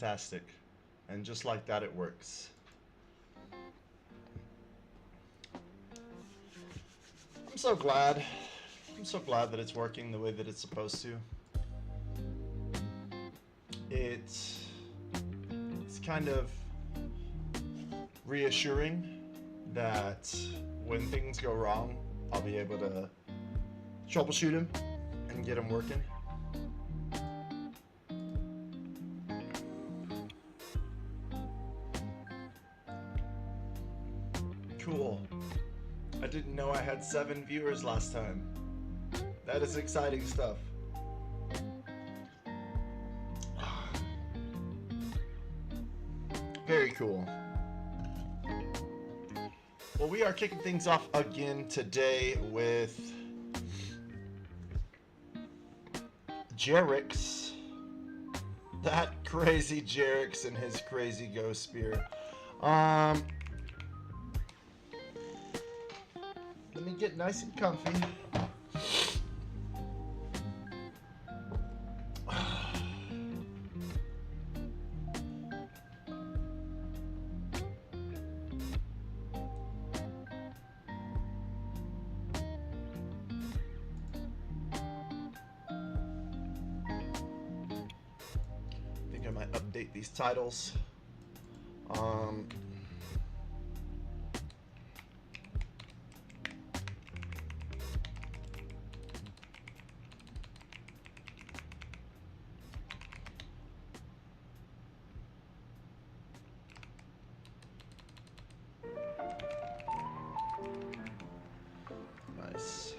fantastic. And just like that, it works. I'm so glad. I'm so glad that it's working the way that it's supposed to. It's kind of reassuring that when things go wrong, I'll be able to troubleshoot them and get them working. Cool. I didn't know I had 7 viewers last time. That is exciting stuff. Very cool. Well, we are kicking things off again today with Jarrex. That crazy Jarrex and his crazy ghost spear. Let me get nice and comfy. I think I might update these titles. Nice.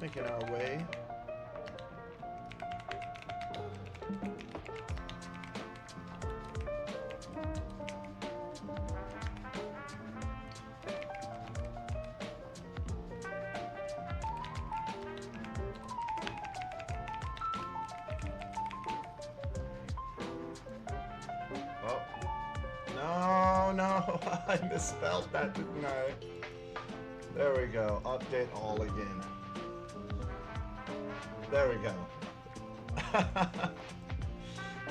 Making our way. No, I misspelled that, didn't I? There we go. Update all again. There we go.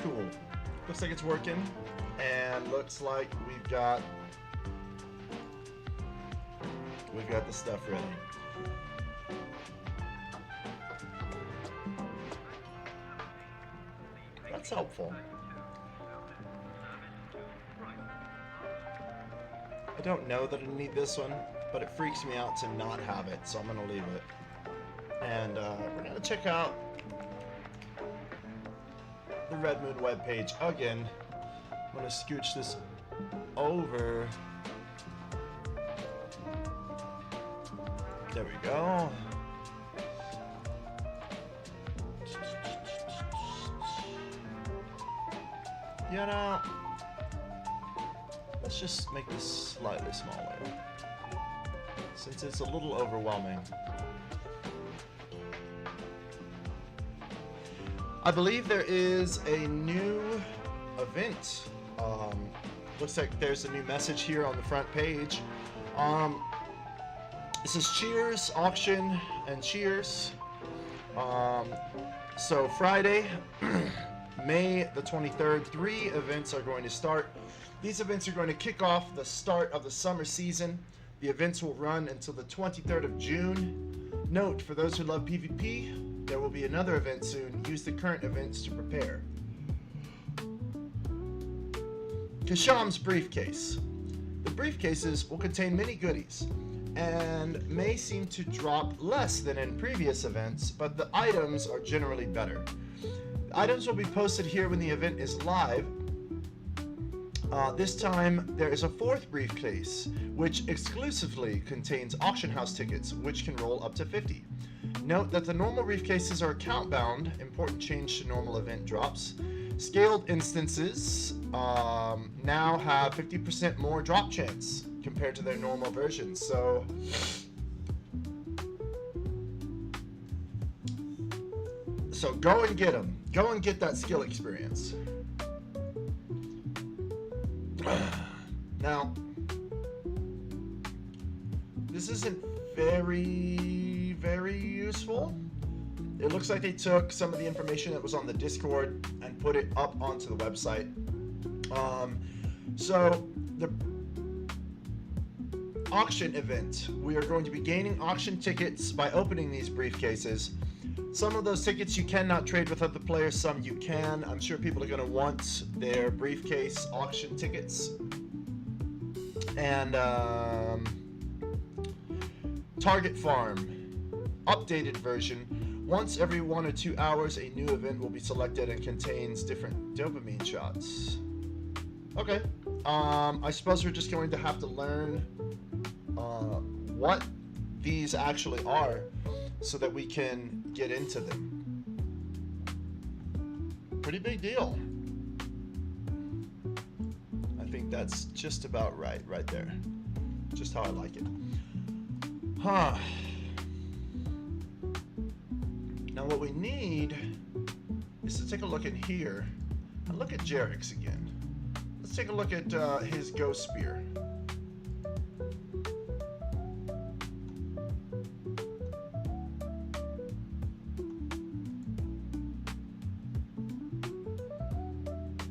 Cool. Looks like it's working, and looks like we've got the stuff ready. That's helpful. I don't know that I need this one, but it freaks me out to not have it, so I'm going to leave it. And we're going to check out the Red Moon webpage again. I'm going to scooch this over. There we go. You know, let's just make this slightly smaller, since it's a little overwhelming. I believe there is a new event. Looks like there's a new message here on the front page. It says cheers, auction, and cheers. So Friday, May the 23rd, 3 events are going to start. These events are going to kick off the start of the summer season. The events will run until the 23rd of June. Note, for those who love PvP, there will be another event soon. Use the current events to prepare. Kasham's briefcase. The briefcases will contain many goodies and may seem to drop less than in previous events, but the items are generally better. The items will be posted here when the event is live. This time there is a 4th briefcase which exclusively contains auction house tickets, which can roll up to 50. Note that the normal briefcases are account bound. Important change to normal event drops. Scaled instances now have 50% more drop chance compared to their normal versions. So go and get them. Go and get that skill experience. Now, this isn't very useful, It looks like they took some of the information that was on the Discord and put it up onto the website. So the auction event, we are going to be gaining auction tickets by opening these briefcases. Some of those tickets you cannot trade with other players, some you can. I'm sure people are going to want their briefcase auction tickets. And Target Farm, updated version. Once every 1 or 2 hours, a new event will be selected and contains different dopamine shots. Okay. I suppose we're just going to have to learn what these actually are so that we can get into them. Pretty big deal. I think that's just about right there. Just how I like it. Huh. Now what we need is to take a look in here and look at Jarrex again. Let's take a look at his Ghost Spear.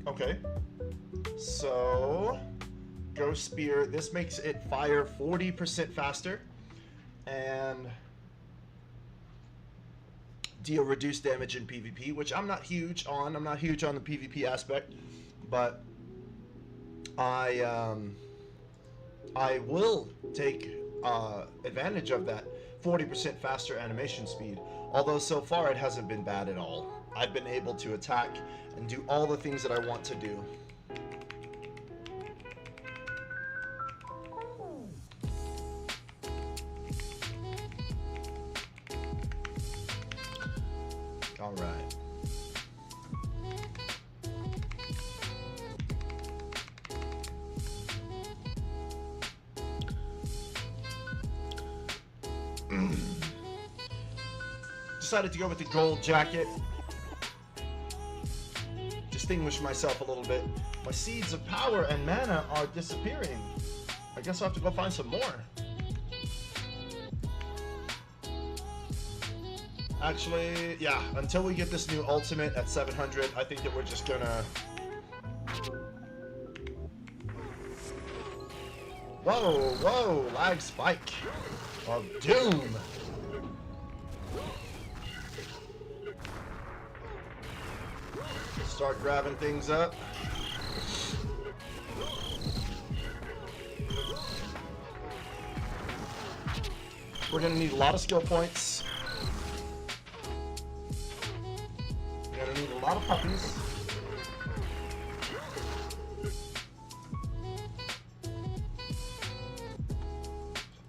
Okay, so Ghost Spear, this makes it fire 40% faster and deal reduced damage in PvP, which I'm not huge on. I'm not huge on the PvP aspect, but I will take advantage of that 40% faster animation speed. Although so far it hasn't been bad at all. I've been able to attack and do all the things that I want to do. All right. Decided to go with the gold jacket. Distinguish myself a little bit. My seeds of power and mana are disappearing. I guess I'll have to go find some more. Actually, yeah, until we get this new ultimate at 700, I think that we're just gonna... Whoa, lag spike of doom. Start grabbing things up. We're gonna need a lot of skill points. We're gonna need a lot of puppies.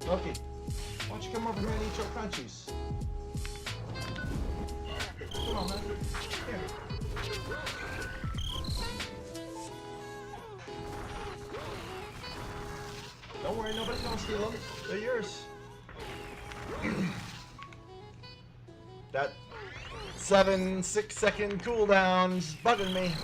Loki, why don't you come over here and eat your crunchies? Come on, man. Here. Don't worry, nobody's gonna steal them. They're yours. That 6 second cooldown's bugging me.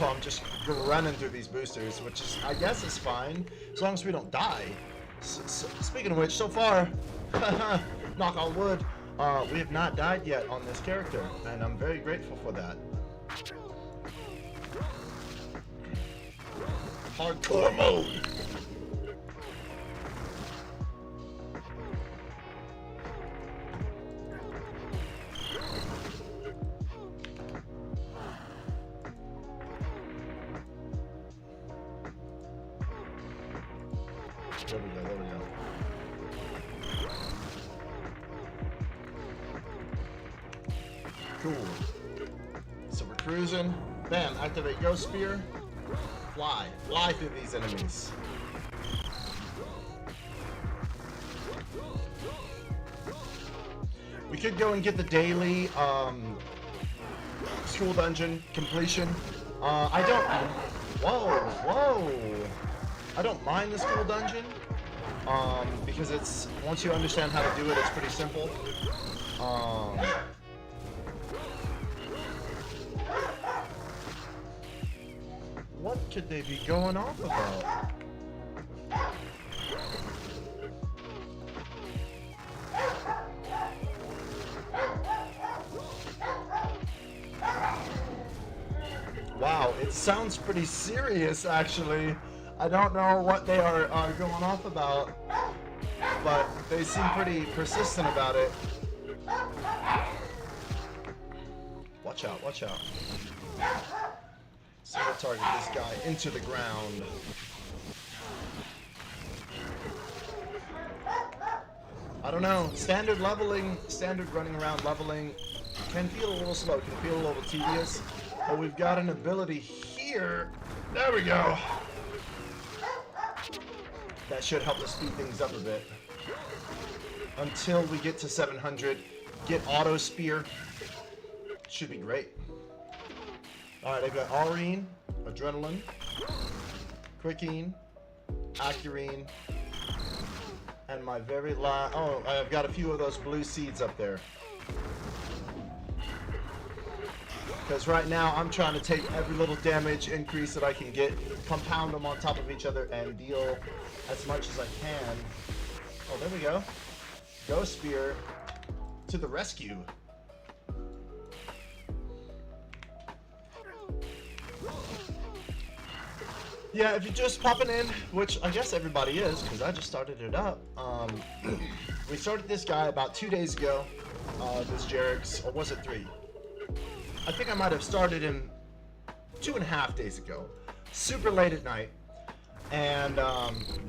Oh, I'm just running through these boosters, which is, I guess, is fine as long as we don't die. Speaking of which, so far, knock on wood, we have not died yet on this character, and I'm very grateful for that. Hardcore mode. There we go. Cool. So we're cruising. Bam, activate Ghost Spear. Fly through these enemies. We could go and get the daily school dungeon completion. I don't. Whoa! I don't mind the school dungeon because it's once you understand how to do it, it's pretty simple. What could they be going off about? Wow, it sounds pretty serious actually. I don't know what they are going off about, but they seem pretty persistent about it. Watch out, watch out. So we'll target this guy into the ground. I don't know, standard leveling, standard running around leveling can feel a little slow, can feel a little tedious, but we've got an ability here. There we go. That should help us speed things up a bit. Until we get to 700, get auto spear. Should be great. Alright, I've got Aurine, Adrenaline, Quickie, Accurine, and my very last... Oh, I've got a few of those blue seeds up there. Because right now I'm trying to take every little damage increase that I can get, compound them on top of each other, and deal as much as I can. Oh, there we go. Ghost Spear to the rescue. Yeah, if you're just popping in, which I guess everybody is, because I just started it up. We started this guy about 2 days ago, this Jarrex, or was it 3? I think I might have started him 2.5 days ago, super late at night, and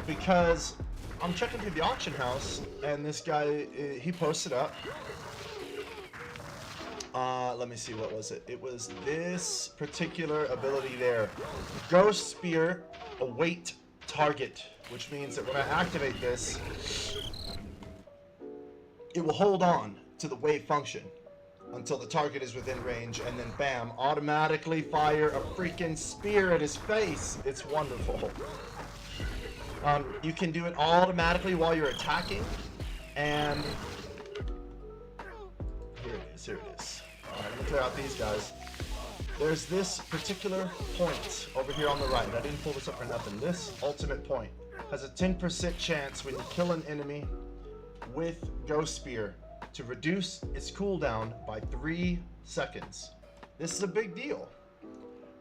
because I'm checking through the auction house, and this guy, he posted up, let me see, what was it? It was this particular ability there, Ghost Spear, await target, which means that when I activate this, it will hold on to the wave function until the target is within range, and then bam, automatically fire a freaking spear at his face. It's wonderful. You can do it automatically while you're attacking, and here it is, here it is. Alright, let me clear out these guys. There's this particular point over here on the right. I didn't pull this up for nothing. This ultimate point has a 10% chance when you kill an enemy with Ghost Spear to reduce its cooldown by 3 seconds. This is a big deal.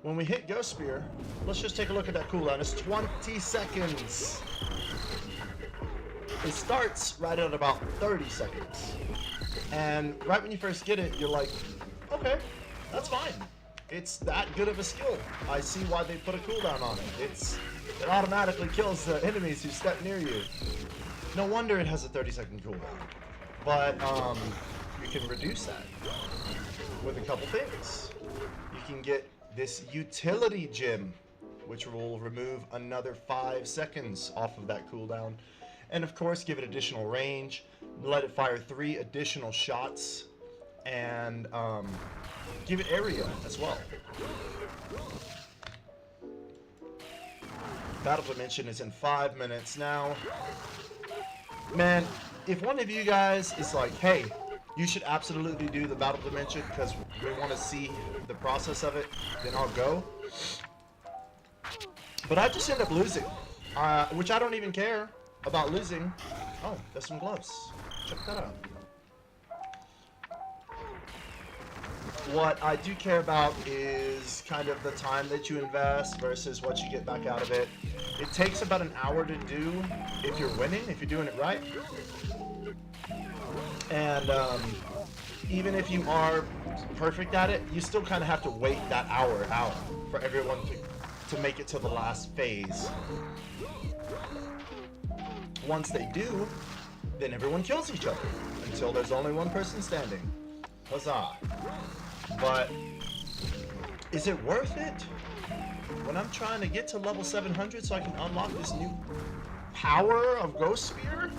When we hit Ghost Spear, let's just take a look at that cooldown. It's 20 seconds. It starts right at about 30 seconds. And right when you first get it, you're like, okay, that's fine. It's that good of a skill. I see why they put a cooldown on it. It automatically kills the enemies who step near you. No wonder it has a 30-second cooldown. But you can reduce that with a couple things. You can get this utility gem, which will remove another 5 seconds off of that cooldown. And of course, give it additional range, let it fire 3 additional shots, and give it area as well. Battle Dimension is in 5 minutes now. Man, if one of you guys is like, hey, you should absolutely do the Battle Dimension because we want to see the process of it, then I'll go. But I just end up losing, which I don't even care about losing. Oh, there's some gloves. Check that out. What I do care about is kind of the time that you invest versus what you get back out of it. It takes about an hour to do if you're winning, if you're doing it right. And even if you are perfect at it, you still kind of have to wait that hour out for everyone to make it to the last phase. Once they do, then everyone kills each other until there's only one person standing. Huzzah. But is it worth it when I'm trying to get to level 700 so I can unlock this new power of Ghost Spear?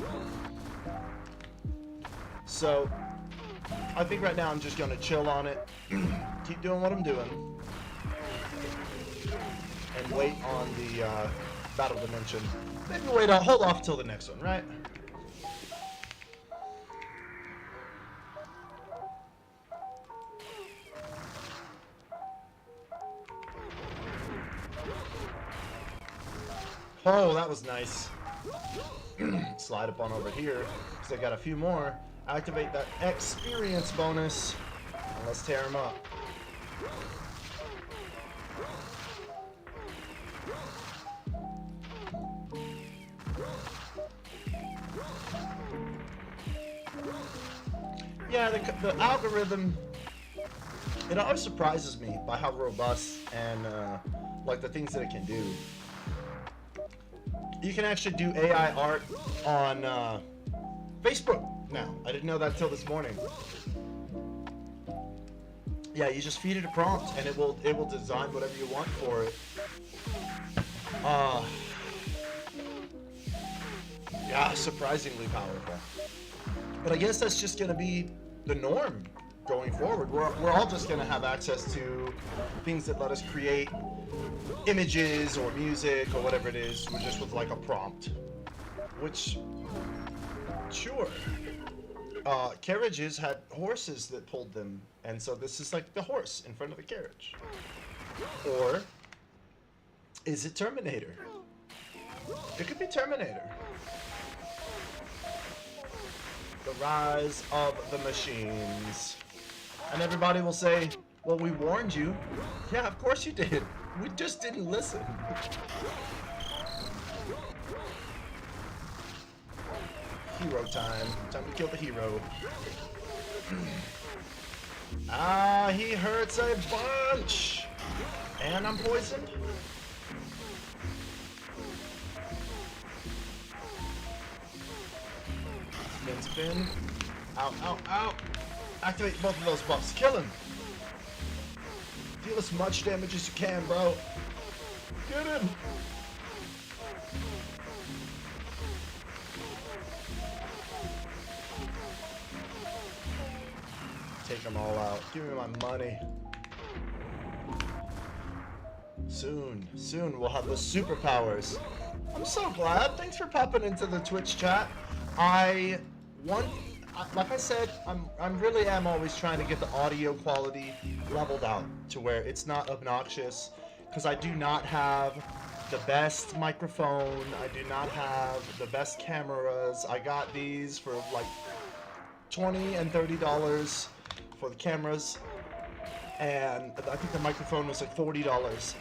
So I think right now I'm just gonna chill on it, keep doing what I'm doing, and wait on the Battle Dimension. Maybe hold off till the next one, right? Oh, that was nice. Slide up on over here, because I got a few more. Activate that experience bonus, and let's tear him up. Yeah, the algorithm, it always surprises me by how robust and like the things that it can do. You can actually do AI art on Facebook now. I didn't know that until this morning. Yeah, you just feed it a prompt and it will design whatever you want for it. Yeah, surprisingly powerful. But I guess that's just gonna be the norm going forward. We're all just gonna have access to things that let us create images or music or whatever it is, just with like a prompt. Which, sure. Carriages had horses that pulled them, and so this is like the horse in front of the carriage. Or is it Terminator? It could be Terminator. The rise of the machines. And everybody will say, well, we warned you. Yeah, of course you did. We just didn't listen. Hero time. Time to kill the hero. Ah, he hurts a bunch. And I'm poisoned. Spin, spin. Ow, ow, ow. Activate both of those buffs. Kill him. Deal as much damage as you can, bro. Get him. Take them all out. Give me my money. Soon we'll have the superpowers. I'm so glad. Thanks for popping into the Twitch chat. Like I said, I'm really am always trying to get the audio quality leveled out to where it's not obnoxious, because I do not have the best microphone. I do not have the best cameras. I got these for like $20 and $30 for the cameras, and I think the microphone was like $40.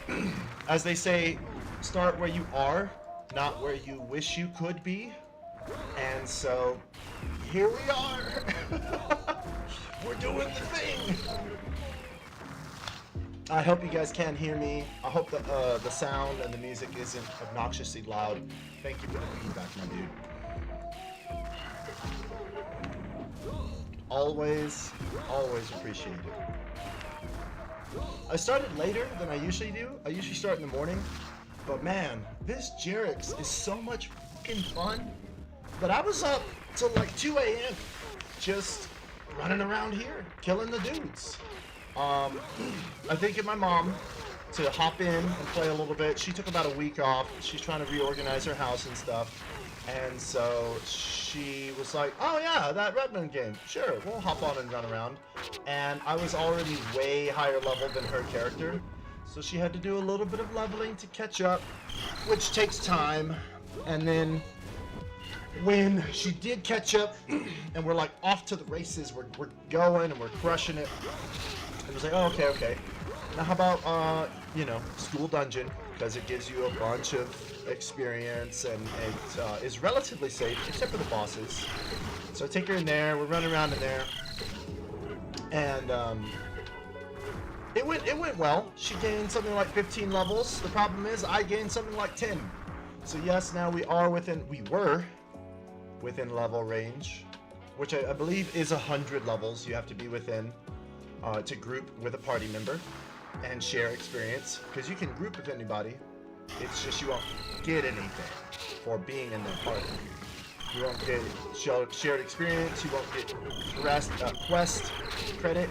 As they say, start where you are, not where you wish you could be. And so here we are. We're doing the thing. I hope you guys can hear me. I hope that the sound and the music isn't obnoxiously loud. Thank you for the feedback, my dude. Always appreciate it. I started later than I usually do. I usually start in the morning. But man, this Jarrex is so much fucking fun. But I was up till like 2 a.m. just running around here, killing the dudes. I think of my mom to hop in and play a little bit. She took about a week off. She's trying to reorganize her house and stuff. And so she was like, oh yeah, that Redmond game. Sure, we'll hop on and run around. And I was already way higher level than her character. So she had to do a little bit of leveling to catch up, which takes time. And then when she did catch up and we're like off to the races, we're going and we're crushing it. It was like, oh, okay. Now how about, school dungeon, because it gives you a bunch of experience and it is relatively safe, except for the bosses. So I take her in there, we're running around in there, and it went well. She gained something like 15 levels. The problem is I gained something like 10. So yes, now we were within level range, which I believe is 100 levels you have to be within to group with a party member and share experience, because you can group with anybody. It's just you won't get anything for being in the party. You won't get shared experience, you won't get quest credit.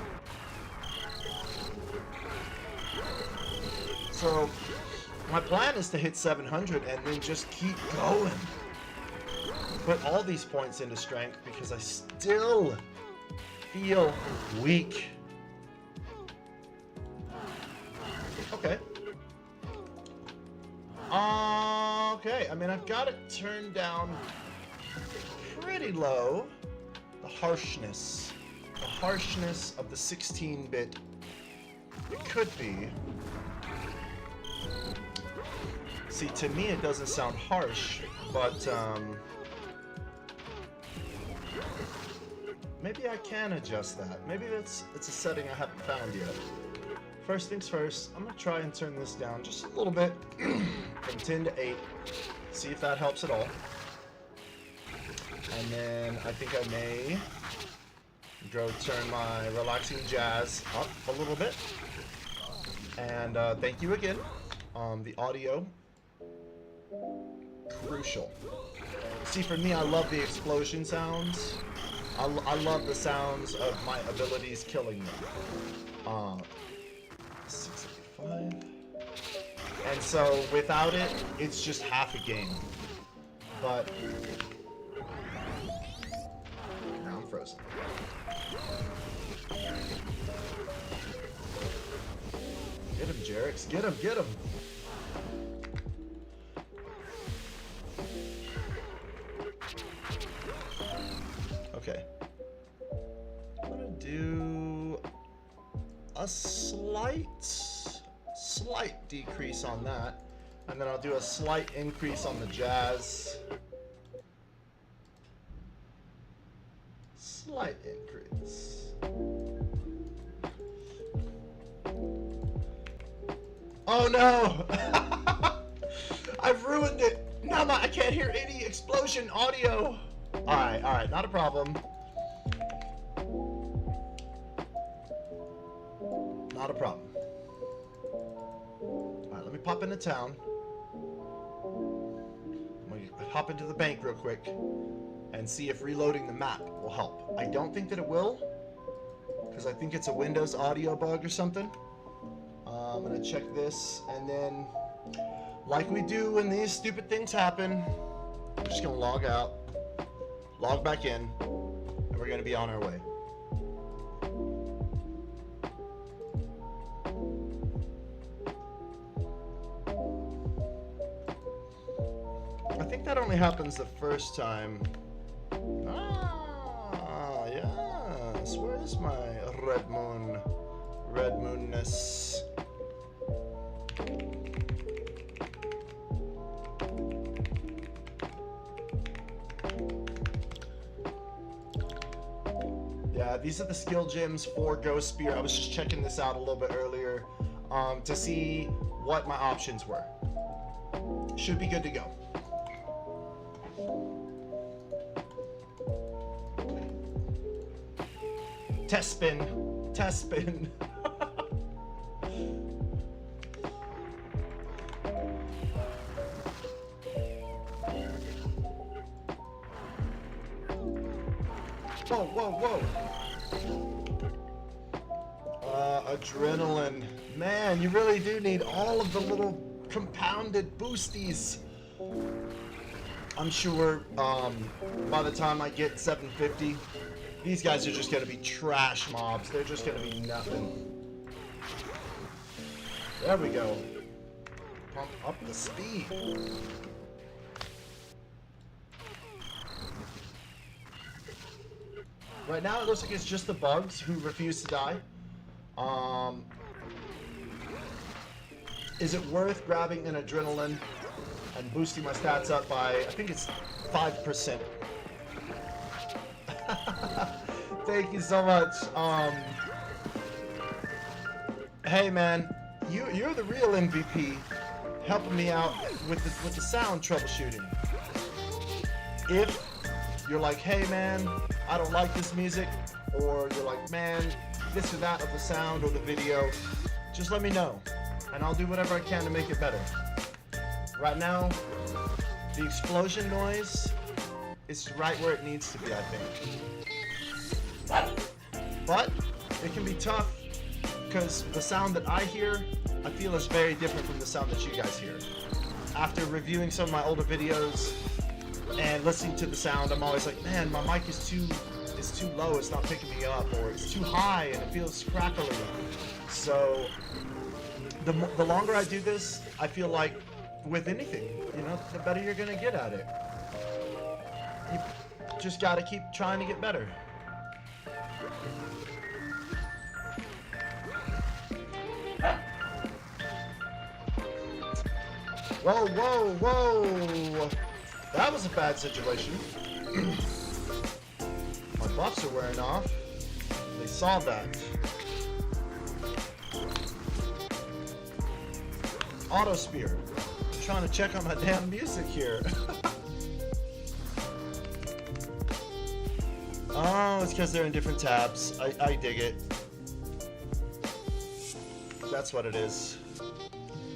So my plan is to hit 700 and then just keep going. Put all these points into strength because I still feel weak. Okay. okay. I mean, I've got it turned down pretty low. The harshness of the 16-bit. It could be. See, to me, it doesn't sound harsh, but maybe I can adjust that. Maybe it's a setting I haven't found yet. First things first, I'm gonna try and turn this down just a little bit, from 10 to 8. See if that helps at all. And then I think I may go turn my relaxing jazz up a little bit. And thank you again. The audio, crucial. See, for me, I love the explosion sounds. I love the sounds of my abilities killing them. 685. And so without it, it's just half a game. But now I'm frozen. Get him, Jarrex. Get him, get him. Okay. I'm gonna do a slight decrease on that, and then I'll do a slight increase on the jazz. Slight increase. Oh no! I've ruined it. Now I can't hear any explosion audio. Alright, not a problem. Not a problem. Alright, let me pop into town. I'm gonna hop into the bank real quick and see if reloading the map will help. I don't think that it will, because I think it's a Windows audio bug or something. I'm gonna check this, and then, like we do when these stupid things happen, we're just gonna log out, log back in, and we're gonna be on our way. I think that only happens the first time. Ah, yes. Where is my red moon? Red moonness. Yeah, these are the skill gems for Ghost Spear. I was just checking this out a little bit earlier to see what my options were. Should be good to go. Test spin. Test spin. Whoa, whoa, whoa. Adrenaline. Man, you really do need all of the little compounded boosties. I'm sure by the time I get 750, these guys are just going to be trash mobs. They're just going to be nothing. There we go. Pump up the speed. Right now, it looks like it's just the bugs who refuse to die. Is it worth grabbing an adrenaline and boosting my stats up by, I think it's 5%. Thank you so much. Hey man, you're the real MVP, helping me out with the sound troubleshooting. If you're like, hey man, I don't like this music, or you're like, man, this or that of the sound or the video, just let me know, and I'll do whatever I can to make it better. Right now, the explosion noise is right where it needs to be, I think. But it can be tough, because the sound that I hear, I feel is very different from the sound that you guys hear. After reviewing some of my older videos and listening to the sound, I'm always like, man, my mic is too low, it's not picking me up, or it's too high and it feels crackly. So the longer I do this, I feel like with anything, you know, the better you're gonna get at it. You just gotta keep trying to get better. Whoa, whoa, whoa! That was a bad situation. My buffs are wearing off. They saw that. Auto spear. I'm trying to check on my damn music here. Oh, it's because they're in different tabs. I dig it. That's what it is.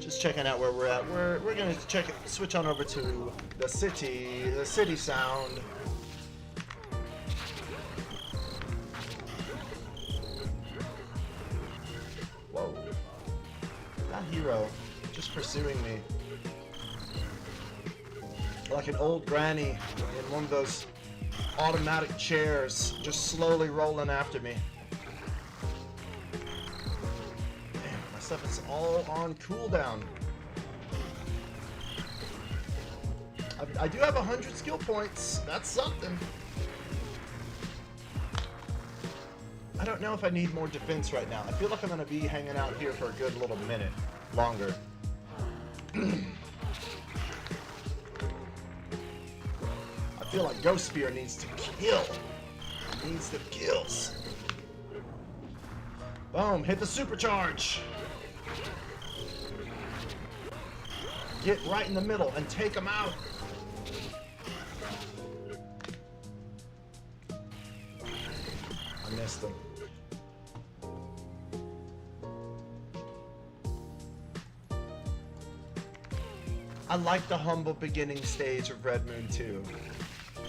Just checking out where we're at. We're gonna switch on over to the city sound. Whoa. That hero just pursuing me. Like an old granny in one of those automatic chairs, just slowly rolling after me. Damn, my stuff is all on cooldown. I do have 100 skill points. That's something. I don't know if I need more defense right now. I feel like I'm gonna be hanging out here for a good little minute longer. I feel like Ghost Spear needs to kill. It needs the kills. Boom, hit the supercharge. Get right in the middle and take them out. I missed them. I like the humble beginning stage of Red Moon 2.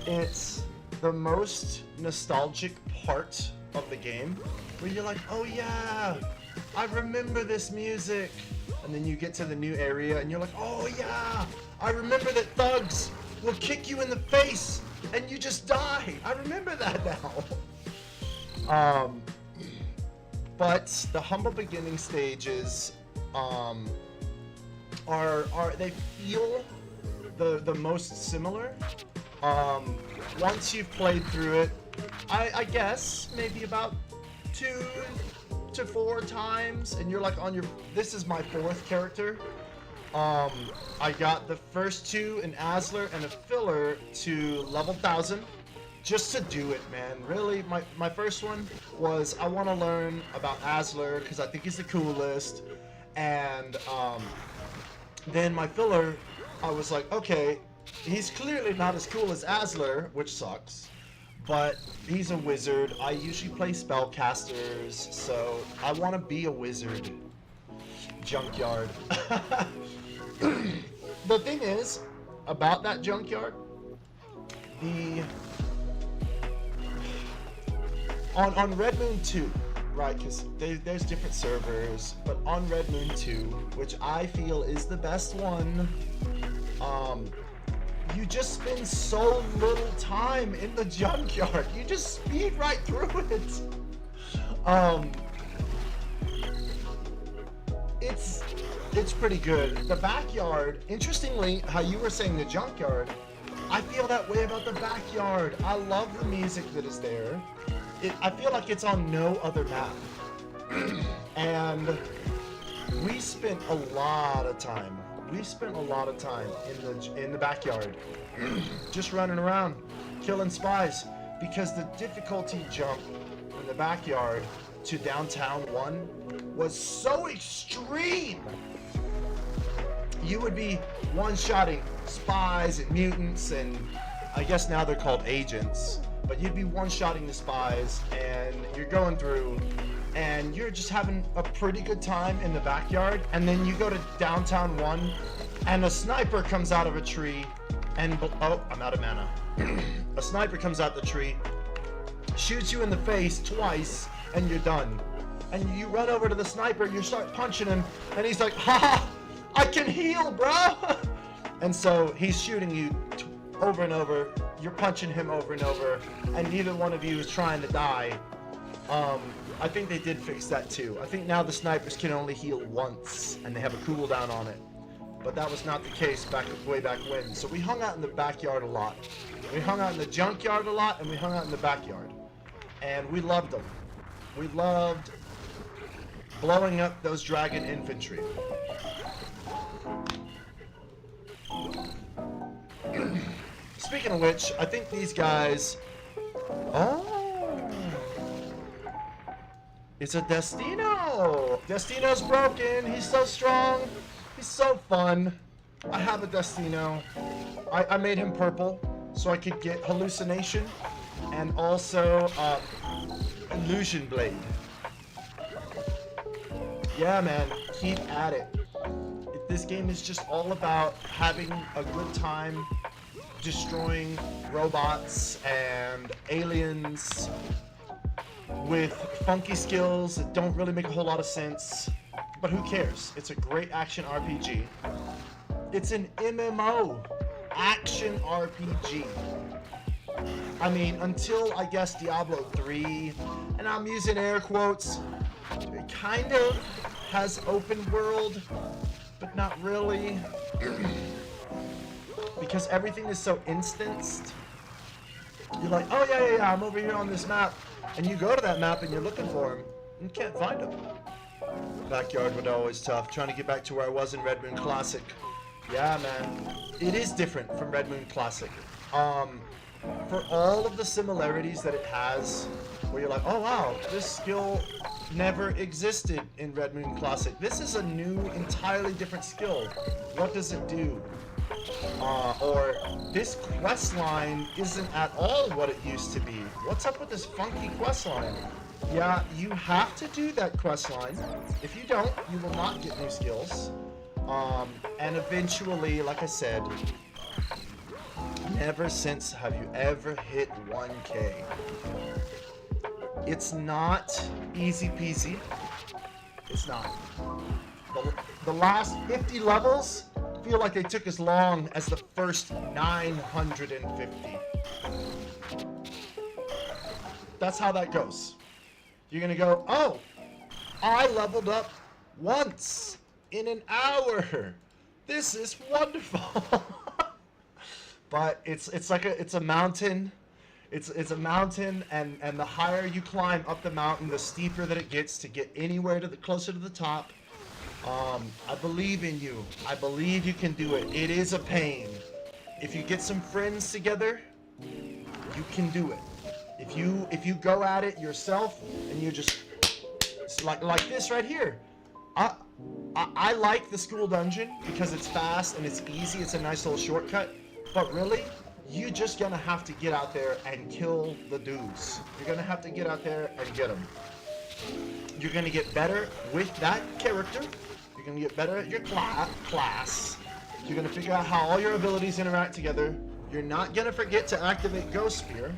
It's the most nostalgic part of the game where you're like, oh yeah, I remember this music. And then you get to the new area and you're like, oh yeah, I remember that thugs will kick you in the face and you just die. I remember that now. But the humble beginning stages they feel the most similar. Once you've played through it, I guess maybe about 2 to 4 times, and you're like on your, this is my 4th character. I got the first 2 in Asler and a filler to level 1000 just to do it, man. Really, my first one was I want to learn about Asler because I think he's the coolest, and then my filler, I was like, okay, he's clearly not as cool as Asler, which sucks, but he's a wizard. I usually play spellcasters, so I want to be a wizard. Junkyard. The thing is, about that junkyard, on Red Moon 2, right, because there's different servers, but on Red Moon 2, which I feel is the best one, you just spend so little time in the junkyard. You just speed right through it. It's pretty good. The backyard, interestingly, how you were saying the junkyard, I feel that way about the backyard. I love the music that is there. I feel like it's on no other map. And we spent a lot of time in the backyard, just running around, killing spies, because the difficulty jump in the backyard to downtown 1 was so extreme. You would be one-shotting spies and mutants, and I guess now they're called agents, but you'd be one-shotting the spies, and you're going through, and you're just having a pretty good time in the backyard, and then you go to downtown 1, and a sniper comes out of a tree, and oh, I'm out of mana. A sniper comes out the tree, shoots you in the face twice, and you're done. And you run over to the sniper, you start punching him, and he's like, ha! I can heal, bro! And so he's shooting you over and over, you're punching him over and over, and neither one of you is trying to die. I think they did fix that too. I think now the snipers can only heal once, and they have a cooldown on it. but that was not the case way back when. So we hung out in the backyard a lot. We hung out in the junkyard a lot, and we hung out in the backyard. And we loved them. We loved blowing up those dragon infantry. Speaking of which, I think these guys... Oh! It's a Destino! Destino's broken! He's so strong! He's so fun! I have a Destino. I made him purple so I could get Hallucination and also Illusion Blade. Yeah, man, keep at it. This game is just all about having a good time destroying robots and aliens with funky skills that don't really make a whole lot of sense. But who cares? It's a great action RPG. It's an MMO action RPG. I mean, until I guess Diablo 3, and I'm using air quotes, it kind of has open world, but not really. Because everything is so instanced. You're like, oh yeah, I'm over here on this map. And you go to that map and you're looking for him. And you can't find him. Backyard was always tough. Trying to get back to where I was in Red Moon Classic. Yeah, man. It is different from Red Moon Classic. For all of the similarities that it has, where you're like, oh wow, this skill never existed in Red Moon Classic. This is a new, entirely different skill. What does it do? Or this quest line isn't at all what it used to be. What's up with this funky quest line? Yeah, you have to do that quest line. If you don't, you will not get new skills. And eventually, like I said, never since have you ever hit 1K. It's not easy peasy. It's not. The last 50 levels feel like they took as long as the first 950. That's how that goes. You're gonna go, oh, I leveled up once in an hour. This is wonderful. But it's like it's a mountain. It's a mountain, and the higher you climb up the mountain, the steeper that it gets to get anywhere to the closer to the top. I believe in you. I believe you can do it. It is a pain. If you get some friends together, you can do it. If you go at it yourself and you just like this right here. I like the school dungeon because it's fast and it's easy. It's a nice little shortcut. But really, you're just gonna have to get out there and kill the dudes. You're gonna have to get out there and get them. You're gonna get better with that character. You're gonna get better at your class. You're gonna figure out how all your abilities interact together. You're not gonna forget to activate Ghost Spear,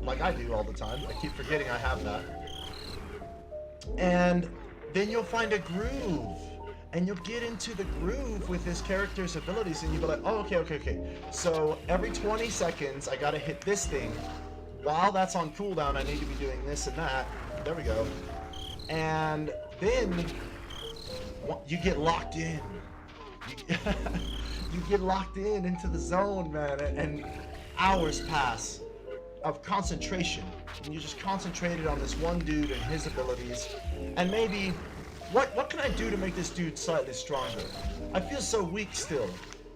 like I do all the time. I keep forgetting I have that. And then you'll find a groove. And you'll get into the groove with this character's abilities, and you'll be like, oh, okay. So every 20 seconds, I gotta hit this thing. While that's on cooldown, I need to be doing this and that. There we go. And then you get locked in. You get locked into the zone, man, and hours pass of concentration. And you just concentrated on this one dude and his abilities, and maybe. What can I do to make this dude slightly stronger? I feel so weak still.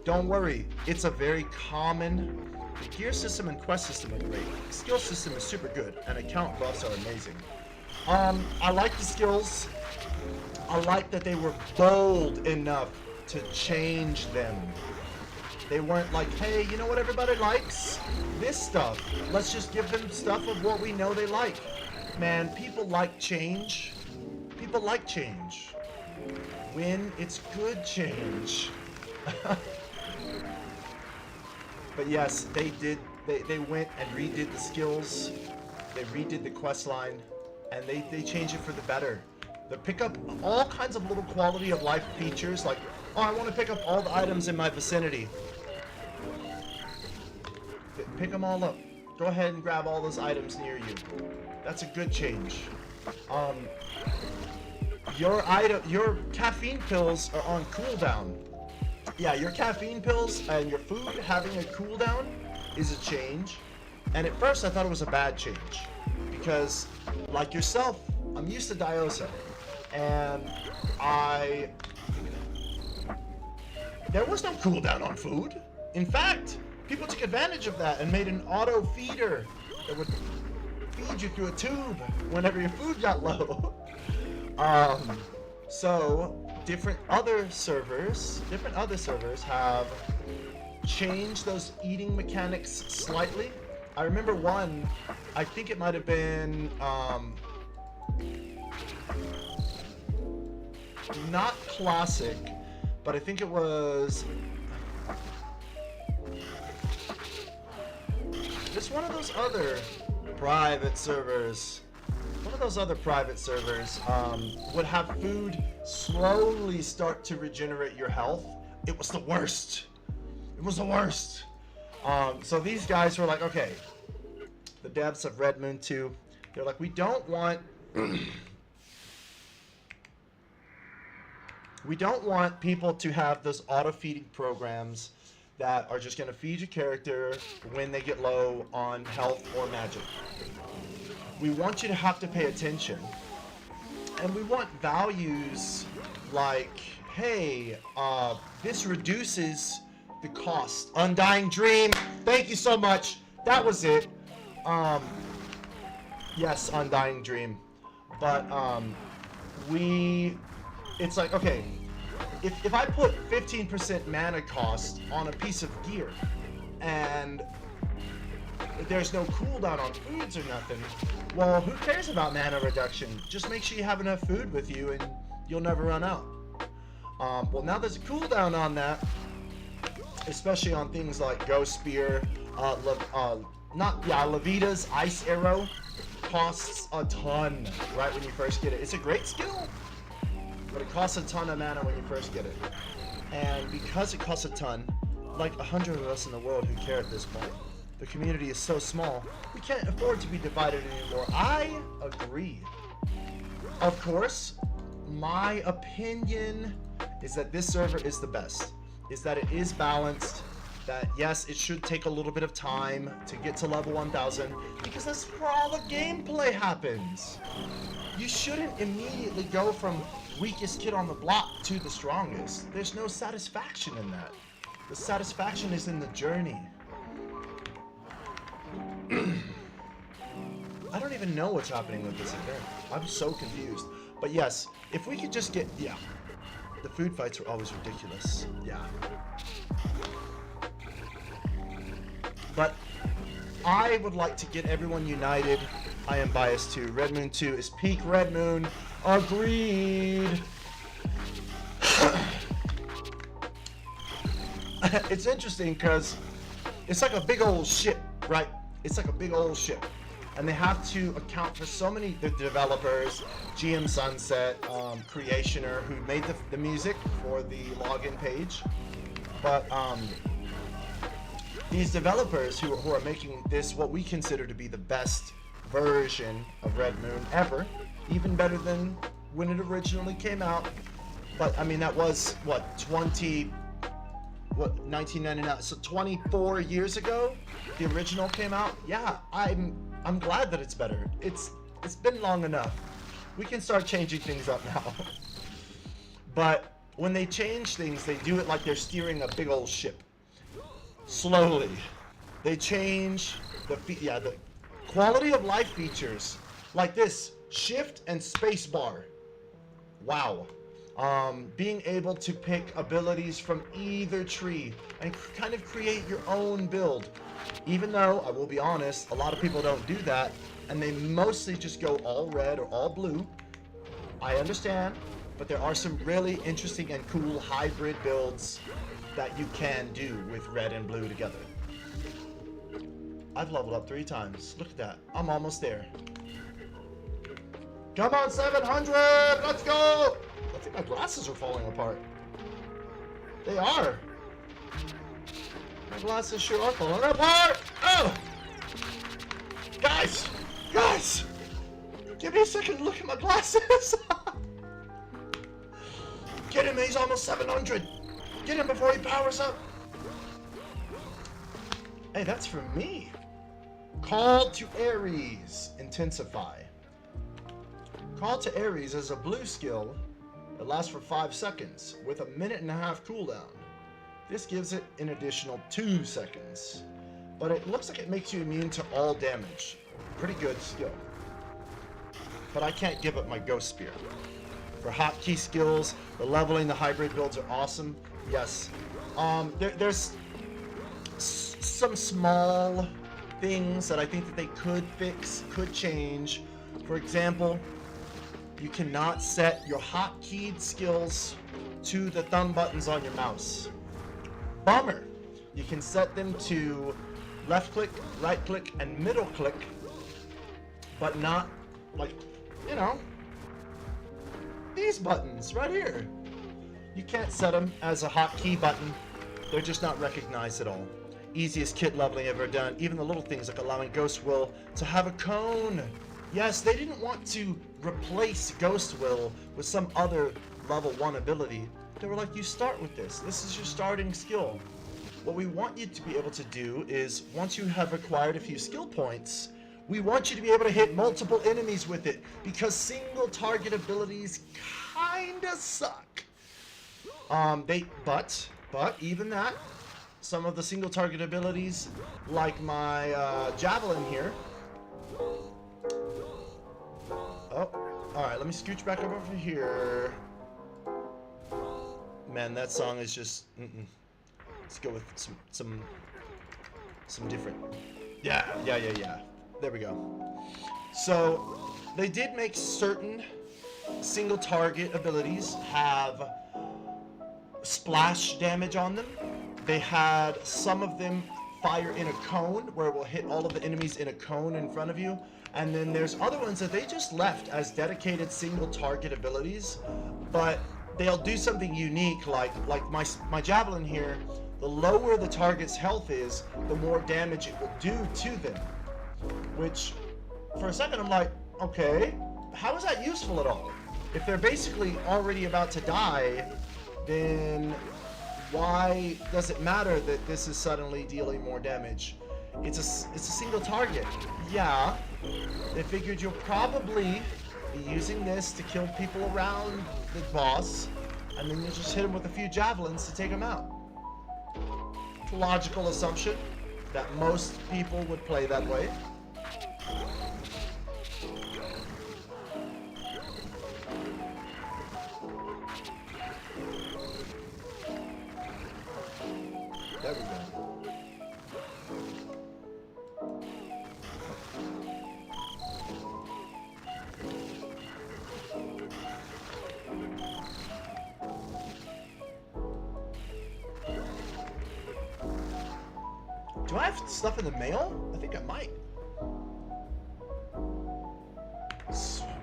Don't worry, it's a very common... The gear system and quest system are great. The skill system is super good, and account buffs are amazing. I like the skills. I like that they were bold enough to change them. They weren't like, hey, you know what everybody likes? This stuff. Let's just give them stuff of what we know they like. Man, people like change. People like change when it's good change. But yes, they did. They went and redid the skills. They redid the quest line, and they changed it for the better. They pick up all kinds of little quality of life features, like, oh, I want to pick up all the items in my vicinity. Pick them all up. Go ahead and grab all those items near you. That's a good change. Your caffeine pills are on cooldown. yeah, your caffeine pills and your food having a cooldown is a change. And at first I thought it was a bad change because, like yourself, I'm used to Diosa, and there was no cooldown on food. In fact, people took advantage of that and made an auto feeder that would feed you through a tube whenever your food got low. So different other servers have changed those eating mechanics slightly. I remember one, I think it might have been not classic, but I think it was just one of those other private servers. One of those other private servers would have food slowly start to regenerate your health. It was the worst. It was the worst. So these guys were like, okay, the devs of Red Moon 2, they're like, we don't want people to have those auto-feeding programs that are just going to feed your character when they get low on health or magic. We want you to have to pay attention. And we want values like, hey, this reduces the cost. Undying Dream, thank you so much. That was it. Yes, Undying Dream. But it's like, okay, if I put 15% mana cost on a piece of gear and there's no cooldown on foods or nothing, well, who cares about mana reduction? Just make sure you have enough food with you and you'll never run out. Well, now there's a cooldown on that, especially on things like Ghost Spear, Levita's Ice Arrow costs a ton right when you first get it. It's a great skill, but it costs a ton of mana when you first get it. And because it costs a ton, like 100 of us in the world who care at this point, the community is so small, we can't afford to be divided anymore. I agree. Of course, my opinion is that this server is the best. Is that it is balanced, that yes, it should take a little bit of time to get to level 1000, because that's where all the gameplay happens. You shouldn't immediately go from weakest kid on the block to the strongest. There's no satisfaction in that. The satisfaction is in the journey. I don't even know what's happening with this event. I'm so confused. But yes, if we could just get, yeah, the food fights are always ridiculous. Yeah. But I would like to get everyone united. I am biased too. Red Moon 2 is peak Red Moon. Agreed. It's interesting because it's like a big old ship, right? It's like a big old ship. And they have to account for so many the developers, GM Sunset, Creationer, who made the music for the login page. But these developers who are making this what we consider to be the best version of Red Moon ever, even better than when it originally came out. But I mean, that was what, 1999, so 24 years ago the original came out. Yeah, I'm glad that it's better. It's been long enough. We can start changing things up now. But when they change things, they do it like they're steering a big old ship. Slowly. They change the quality of life features like this shift and space bar. Wow. Being able to pick abilities from either tree and kind of create your own build. Even though, I will be honest, a lot of people don't do that, and they mostly just go all red or all blue. I understand, but there are some really interesting and cool hybrid builds that you can do with red and blue together. I've leveled up 3 times. Look at that. I'm almost there. Come on, 700! Let's go! I think my glasses are falling apart. They are. My glasses sure are falling apart! Oh! Guys! Guys! Give me a second to look at my glasses! Get him, he's almost 700! Get him before he powers up! Hey, that's for me. Call to Ares. Intensify. Call to Ares is a blue skill that lasts for 5 seconds with a 1.5-minute cooldown. This gives it an additional 2 seconds. But it looks like it makes you immune to all damage. Pretty good skill. But I can't give up my Ghost Spear. For hotkey skills, the leveling, the hybrid builds are awesome. Yes. There's some small things that I think that they could fix, could change. For example, you cannot set your hotkeyed skills to the thumb buttons on your mouse. Bummer. You can set them to left click, right click, and middle click, but not like, you know, these buttons right here. You can't set them as a hotkey button. They're just not recognized at all. Easiest kit leveling ever done. Even the little things like allowing Ghost Will to have a cone. Yes, they didn't want to replace Ghost Will with some other level 1 ability. They were like, you start with this. This is your starting skill. What we want you to be able to do is, once you have acquired a few skill points, we want you to be able to hit multiple enemies with it, because single target abilities kinda suck. But even that, some of the single target abilities, like my javelin here. Oh, all right. Let me scooch back over here. Man, that song is just. Let's go with some different. Yeah. There we go. So they did make certain single target abilities have splash damage on them. They had some of them fire in a cone, where it will hit all of the enemies in a cone in front of you. And then there's other ones that they just left as dedicated single target abilities, but they'll do something unique, like my javelin here. The lower the target's health is, the more damage it will do to them. Which, for a second, I'm like, okay, how is that useful at all? If they're basically already about to die, then why does it matter that this is suddenly dealing more damage? It's a single target. Yeah, they figured you'll probably be using this to kill people around the boss, and then you just hit him with a few javelins to take him out. It's a logical assumption that most people would play that way. There we go. Do I have stuff in the mail? I think I might.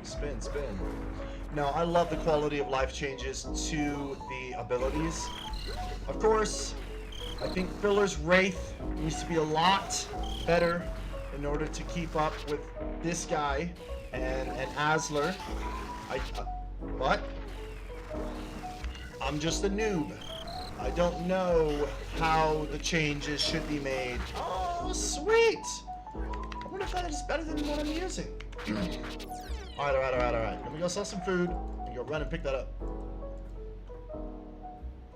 Spin. No, I love the quality of life changes to the abilities. Of course, I think Filler's Wraith needs to be a lot better in order to keep up with this guy and Asler. What? I'm just a noob. I don't know how the changes should be made. Oh, sweet! I wonder if that is better than what I'm using. Alright. Let me go sell some food and go run and pick that up.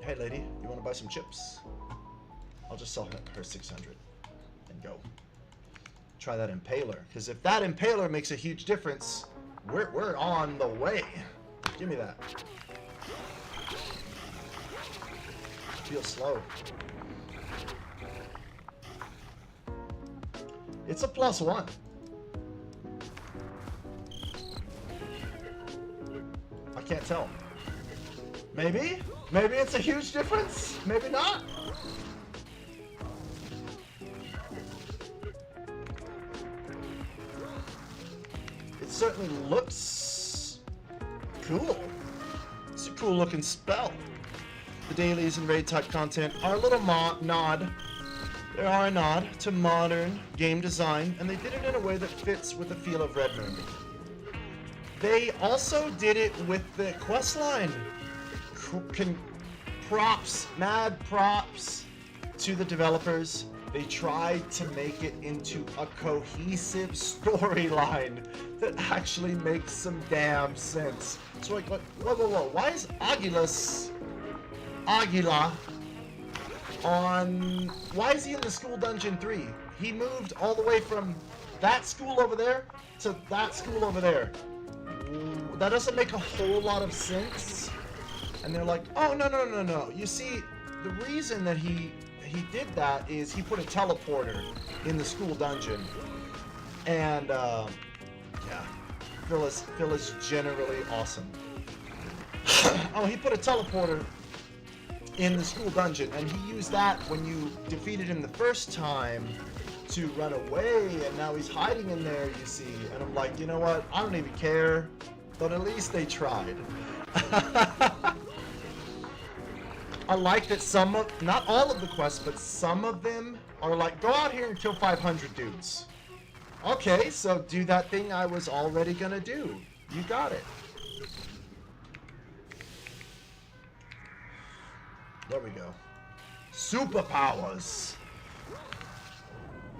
Hey lady, you want to buy some chips? I'll just sell her 600 and go. Try that impaler, because if that impaler makes a huge difference, we're on the way. Give me that. Feels slow. It's a +1. I can't tell. Maybe it's a huge difference. Maybe not. It certainly looks cool. It's a cool looking spell. The dailies and raid type content are a little nod. They are a nod to modern game design, and they did it in a way that fits with the feel of Redmond. They also did it with the questline mad props to the developers. They tried to make it into a cohesive storyline that actually makes some damn sense. So like, whoa, why is why is he in the school dungeon 3? He moved all the way from that school over there to that school over there. That doesn't make a whole lot of sense. And they're like, oh, no. You see, the reason that he did that is he put a teleporter in the school dungeon. And, yeah, Phil is generally awesome. Oh, he put a teleporter in the school dungeon, and he used that when you defeated him the first time to run away, and now he's hiding in there, you see. And I'm like, you know what? I don't even care, but at least they tried. I like that not all of the quests, but some of them are like, go out here and kill 500 dudes. Okay, so do that thing I was already gonna do. You got it. There we go. Superpowers.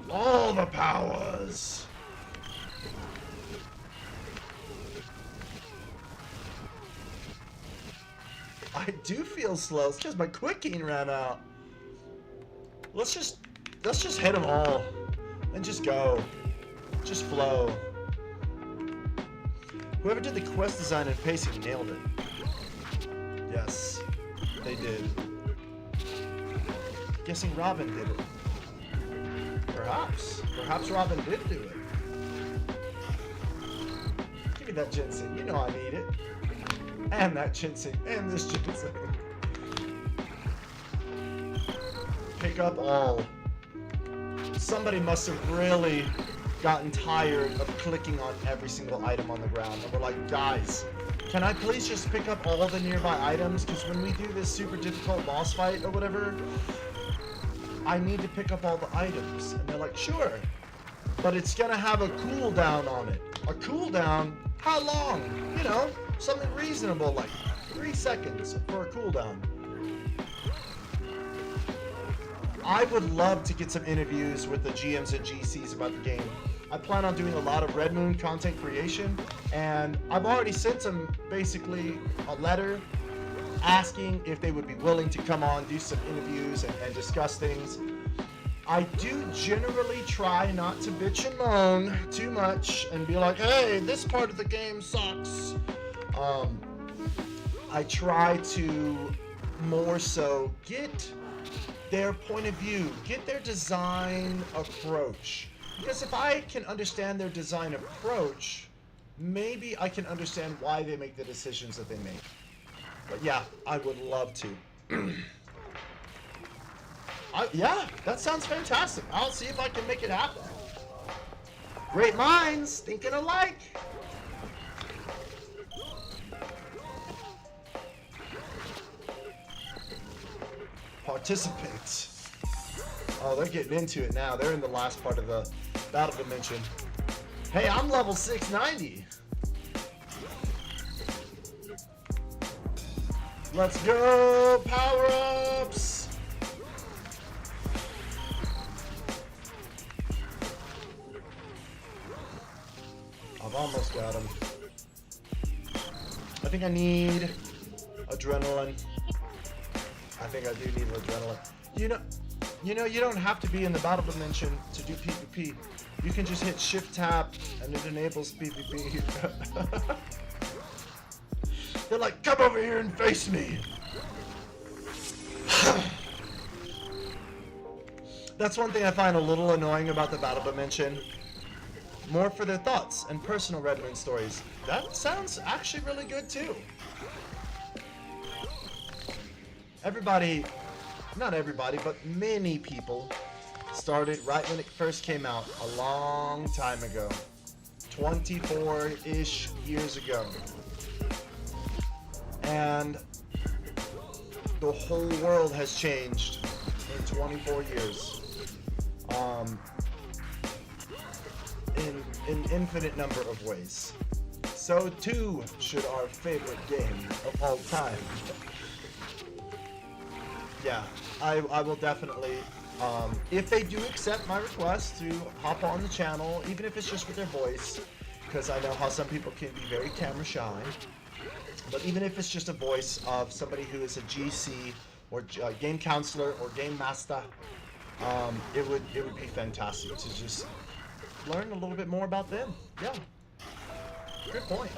All the powers. I do feel slow. It's because my quicking ran out. Let's just hit them all and just go. Just flow. Whoever did the quest design and pacing nailed it. Yes, they did. Guessing Robin did it. Perhaps Robin did do it. Give me that ginseng. You know I need it. And that ginseng. And this ginseng. Pick up all. Somebody must have really gotten tired of clicking on every single item on the ground. And we're like, guys, can I please just pick up all the nearby items? Because when we do this super difficult boss fight or whatever, I need to pick up all the items. And they're like, sure. But it's gonna have a cooldown on it. A cooldown? How long? You know, something reasonable, like 3 seconds for a cooldown. I would love to get some interviews with the GMs and GCs about the game. I plan on doing a lot of Red Moon content creation, and I've already sent them basically a letter asking if they would be willing to come on, do some interviews, and discuss things. I do generally try not to bitch and moan too much and be like, hey, this part of the game sucks. I try to more so get their point of view, get their design approach. Because if I can understand their design approach, maybe I can understand why they make the decisions that they make. But yeah, I would love to. Yeah, that sounds fantastic. I'll see if I can make it happen. Great minds thinking alike. Participate. Oh, they're getting into it now. They're in the last part of the battle dimension. Hey, I'm level 690. Let's go! Power-ups! I've almost got him. I think I need adrenaline. I think I do need adrenaline. You know, you don't have to be in the battle dimension to do PvP. You can just hit Shift Tab and it enables PvP. They're like, come over here and face me. That's one thing I find a little annoying about the battle dimension. More for their thoughts and personal Red Moon stories. That sounds actually really good too. Everybody, not everybody, but many people started right when it first came out a long time ago. 24-ish years ago. And the whole world has changed in 24 years. In an infinite number of ways. So too should our favorite game of all time. Yeah, I will definitely, if they do accept my request to hop on the channel, even if it's just with their voice, because I know how some people can be very camera shy, but even if it's just a voice of somebody who is a GC or game counselor or game master, it would be fantastic to just learn a little bit more about them. Yeah, good point.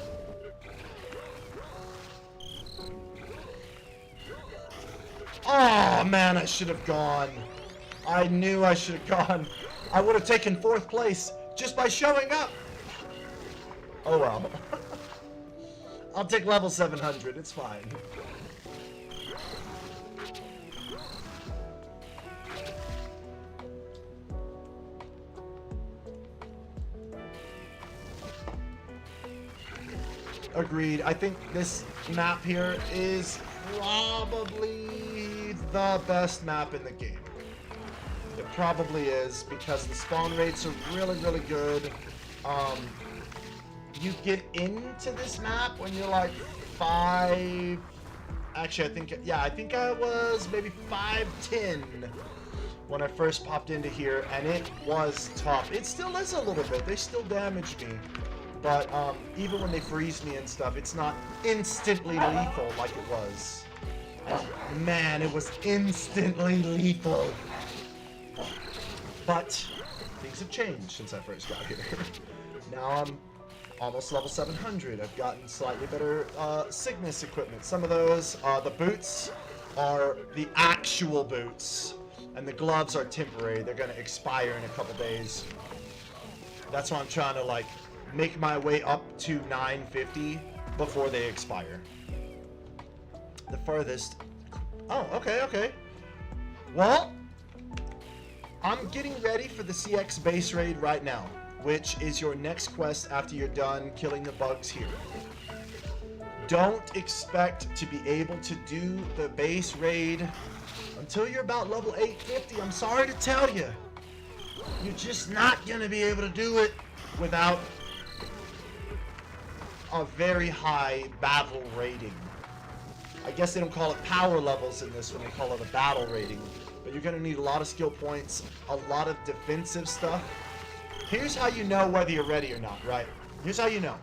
Oh man, I should have gone. I knew I should have gone. I would have taken 4th place just by showing up. Oh well. I'll take level 700, it's fine. Agreed. I think this map here is probably the best map in the game. It probably is, because the spawn rates are really, really good. You get into this map when you're like 5... Actually, I think I was maybe 5'10" when I first popped into here, and it was tough. It still is a little bit. They still damage me. But even when they freeze me and stuff, it's not instantly lethal like it was. Man, it was instantly lethal. But things have changed since I first got here. Now I'm almost level 700. I've gotten slightly better Signus equipment. Some of those, the boots are the actual boots, and the gloves are temporary. They're going to expire in a couple days. That's why I'm trying to like make my way up to 950 before they expire. The furthest... Oh, okay. Well, I'm getting ready for the CX base raid right now, which is your next quest after you're done killing the bugs here. Don't expect to be able to do the base raid until you're about level 850. I'm sorry to tell you. You're just not going to be able to do it without a very high battle rating. I guess they don't call it power levels in this one, they call it a battle rating. But you're going to need a lot of skill points, a lot of defensive stuff. Here's how you know whether you're ready or not, right? Here's how you know.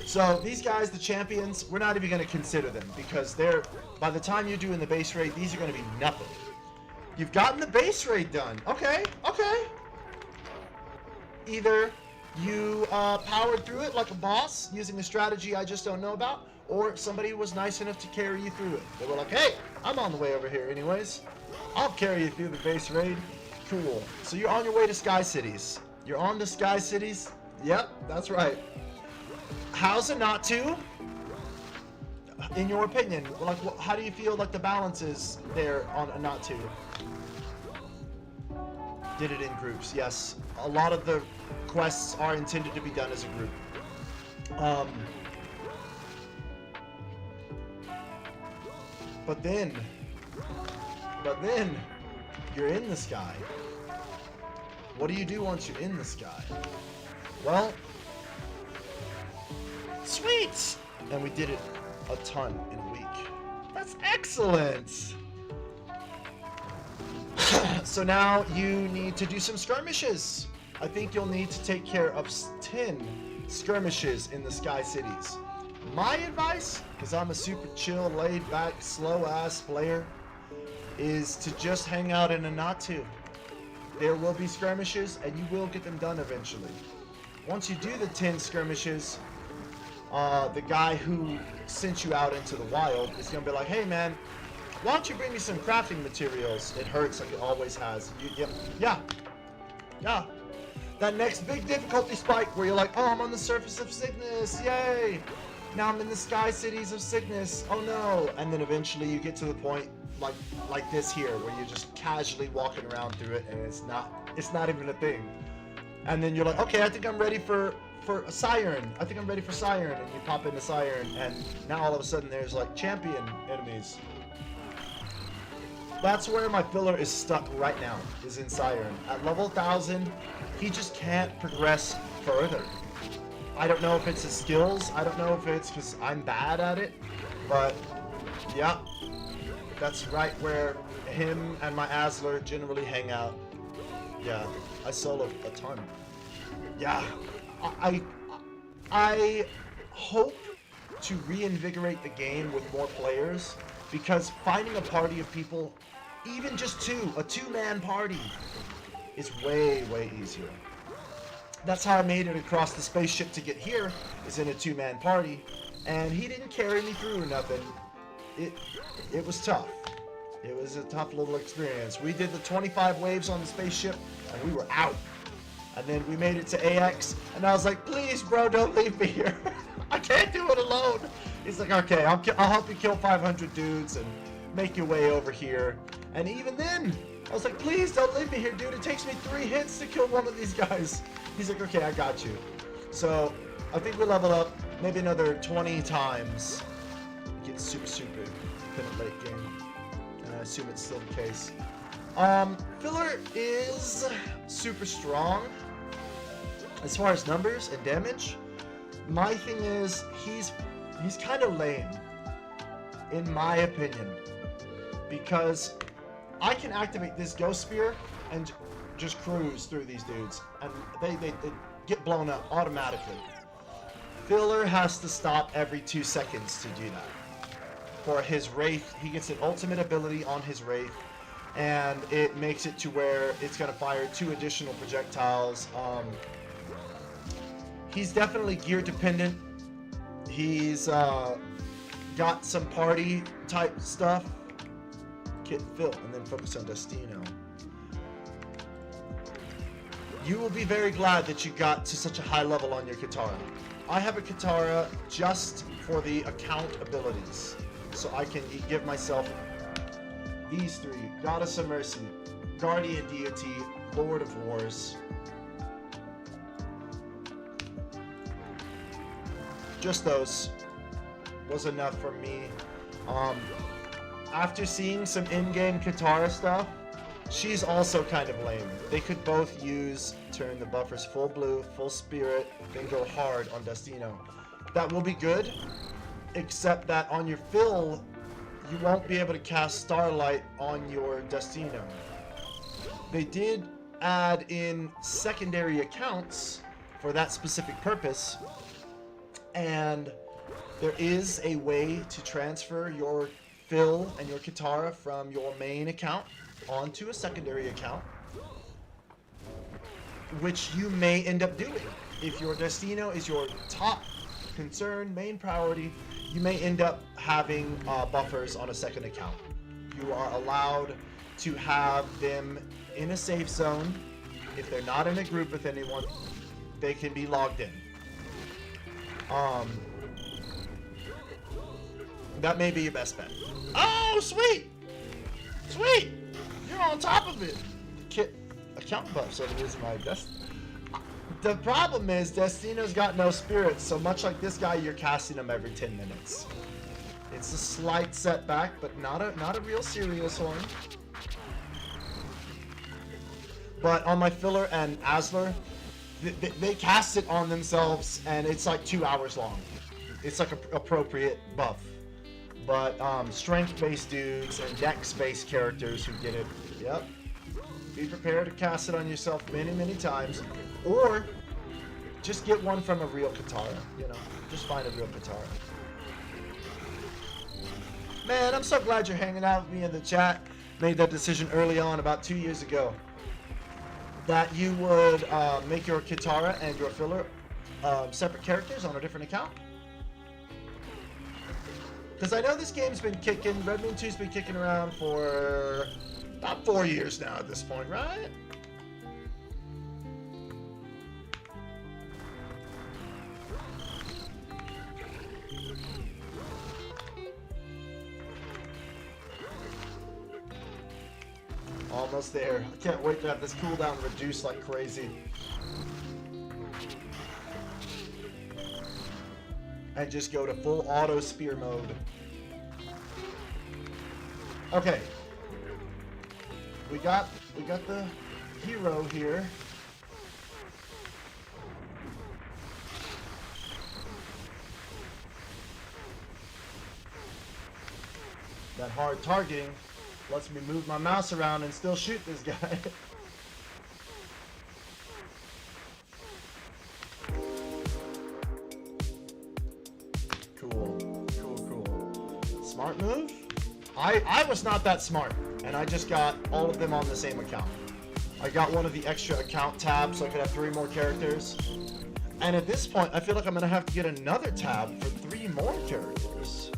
So these guys, the champions, we're not even going to consider them, because they're, by the time you're doing the base raid, these are going to be nothing. You've gotten the base raid done. Okay. Either you powered through it like a boss using a strategy I just don't know about, or somebody was nice enough to carry you through it. They were like, hey, I'm on the way over here anyways. I'll carry you through the base raid. Cool. So you're on your way to Sky Cities. You're on to Sky Cities? Yep, that's right. How's it not to? In your opinion, like, how do you feel like the balance is there on a not to? Did it in groups, yes. A lot of the quests are intended to be done as a group. But then, you're in the sky. What do you do once you're in the sky? Well, sweet! And we did it a ton in a week. That's excellent! So now you need to do some skirmishes. I think you'll need to take care of 10 skirmishes in the Sky Cities. My advice, because I'm a super chill, laid back, slow ass player, is to just hang out in a not to. There will be skirmishes and you will get them done eventually. Once you do the 10 skirmishes, the guy who sent you out into the wild is going to be like, hey man, why don't you bring me some crafting materials? It hurts like it always has. Yeah. That next big difficulty spike where you're like, oh, I'm on the surface of Signus, yay! Now I'm in the Sky Cities of Signus, oh no! And then eventually you get to the point like this here, where you're just casually walking around through it and it's not even a thing. And then you're like, okay, I think I'm ready for a Siren. I think I'm ready for Siren, and you pop into Siren, and now all of a sudden there's like champion enemies. That's where my filler is stuck right now, is in Siren. At level 1000, he just can't progress further. I don't know if it's his skills, I don't know if it's because I'm bad at it, but yeah. That's right where him and my Asler generally hang out. Yeah, I solo a ton. Yeah, I hope to reinvigorate the game with more players, because finding a party of people, even just a two-man party, is way easier. That's how I made it across the spaceship to get here, is in a two-man party, and he didn't carry me through or nothing. It was tough. It was a tough little experience. We did the 25 waves on the spaceship, and we were out. And then we made it to AX, and I was like, please, bro, don't leave me here. I can't do it alone. He's like, okay, I'll help you kill 500 dudes and make your way over here. And even then, I was like, please, don't leave me here, dude. It takes me 3 hits to kill one of these guys. He's like, okay, I got you. So I think we leveled up maybe another 20 times. Get super dependent late game. And I assume it's still the case. Filler is super strong as far as numbers and damage. My thing is, he's kind of lame, in my opinion, because I can activate this Ghost Spear and just cruise through these dudes, and they get blown up automatically. Filler has to stop every 2 seconds to do that. For his Wraith, he gets an ultimate ability on his Wraith, and it makes it to where it's going to fire 2 additional projectiles. He's definitely gear dependent. He's got some party type stuff. Kit Phil, and then focus on Destino. You will be very glad that you got to such a high level on your Katara. I have a Katara just for the account abilities, so I can give myself these 3: Goddess of Mercy, Guardian Deity, Lord of Wars. Just those was enough for me. After seeing some in-game Katara stuff, she's also kind of lame. They could both use turn the buffers full blue, full spirit, then go hard on Destino. That will be good, except that on your fill, you won't be able to cast Starlight on your Destino. They did add in secondary accounts for that specific purpose, and there is a way to transfer your Phil and your Katara from your main account onto a secondary account, which you may end up doing. If your Destino is your top concern, main priority, you may end up having buffers on a second account. You are allowed to have them in a safe zone. If they're not in a group with anyone, they can be logged in. That may be your best bet. Oh, sweet! Sweet! You're on top of it! Kit account buff, so it is my best. The problem is, Destino's got no spirits, so much like this guy, you're casting him every 10 minutes. It's a slight setback, but not a real serious one. But on my Filler and Asler, they cast it on themselves, and it's like 2 hours long. It's like an appropriate buff. But strength-based dudes and dex-based characters who get it, yep. Be prepared to cast it on yourself many times, or just get one from a real Katara. You know, just find a real Katara. Man, I'm so glad you're hanging out with me in the chat. Made that decision early on, about 2 years ago, that you would make your Katara and your Filler separate characters on a different account. Because I know this game's been kicking, Red Moon 2's been kicking around for about 4 years now at this point, right? Almost there. I can't wait to have this cooldown reduced like crazy. And just go to full auto spear mode. Okay. We got the hero here. That hard targeting lets me move my mouse around and still shoot this guy. Cool. Smart move? I was not that smart, and I just got all of them on the same account. I got one of the extra account tabs so I could have 3 more characters. And at this point, I feel like I'm gonna have to get another tab for 3 more characters.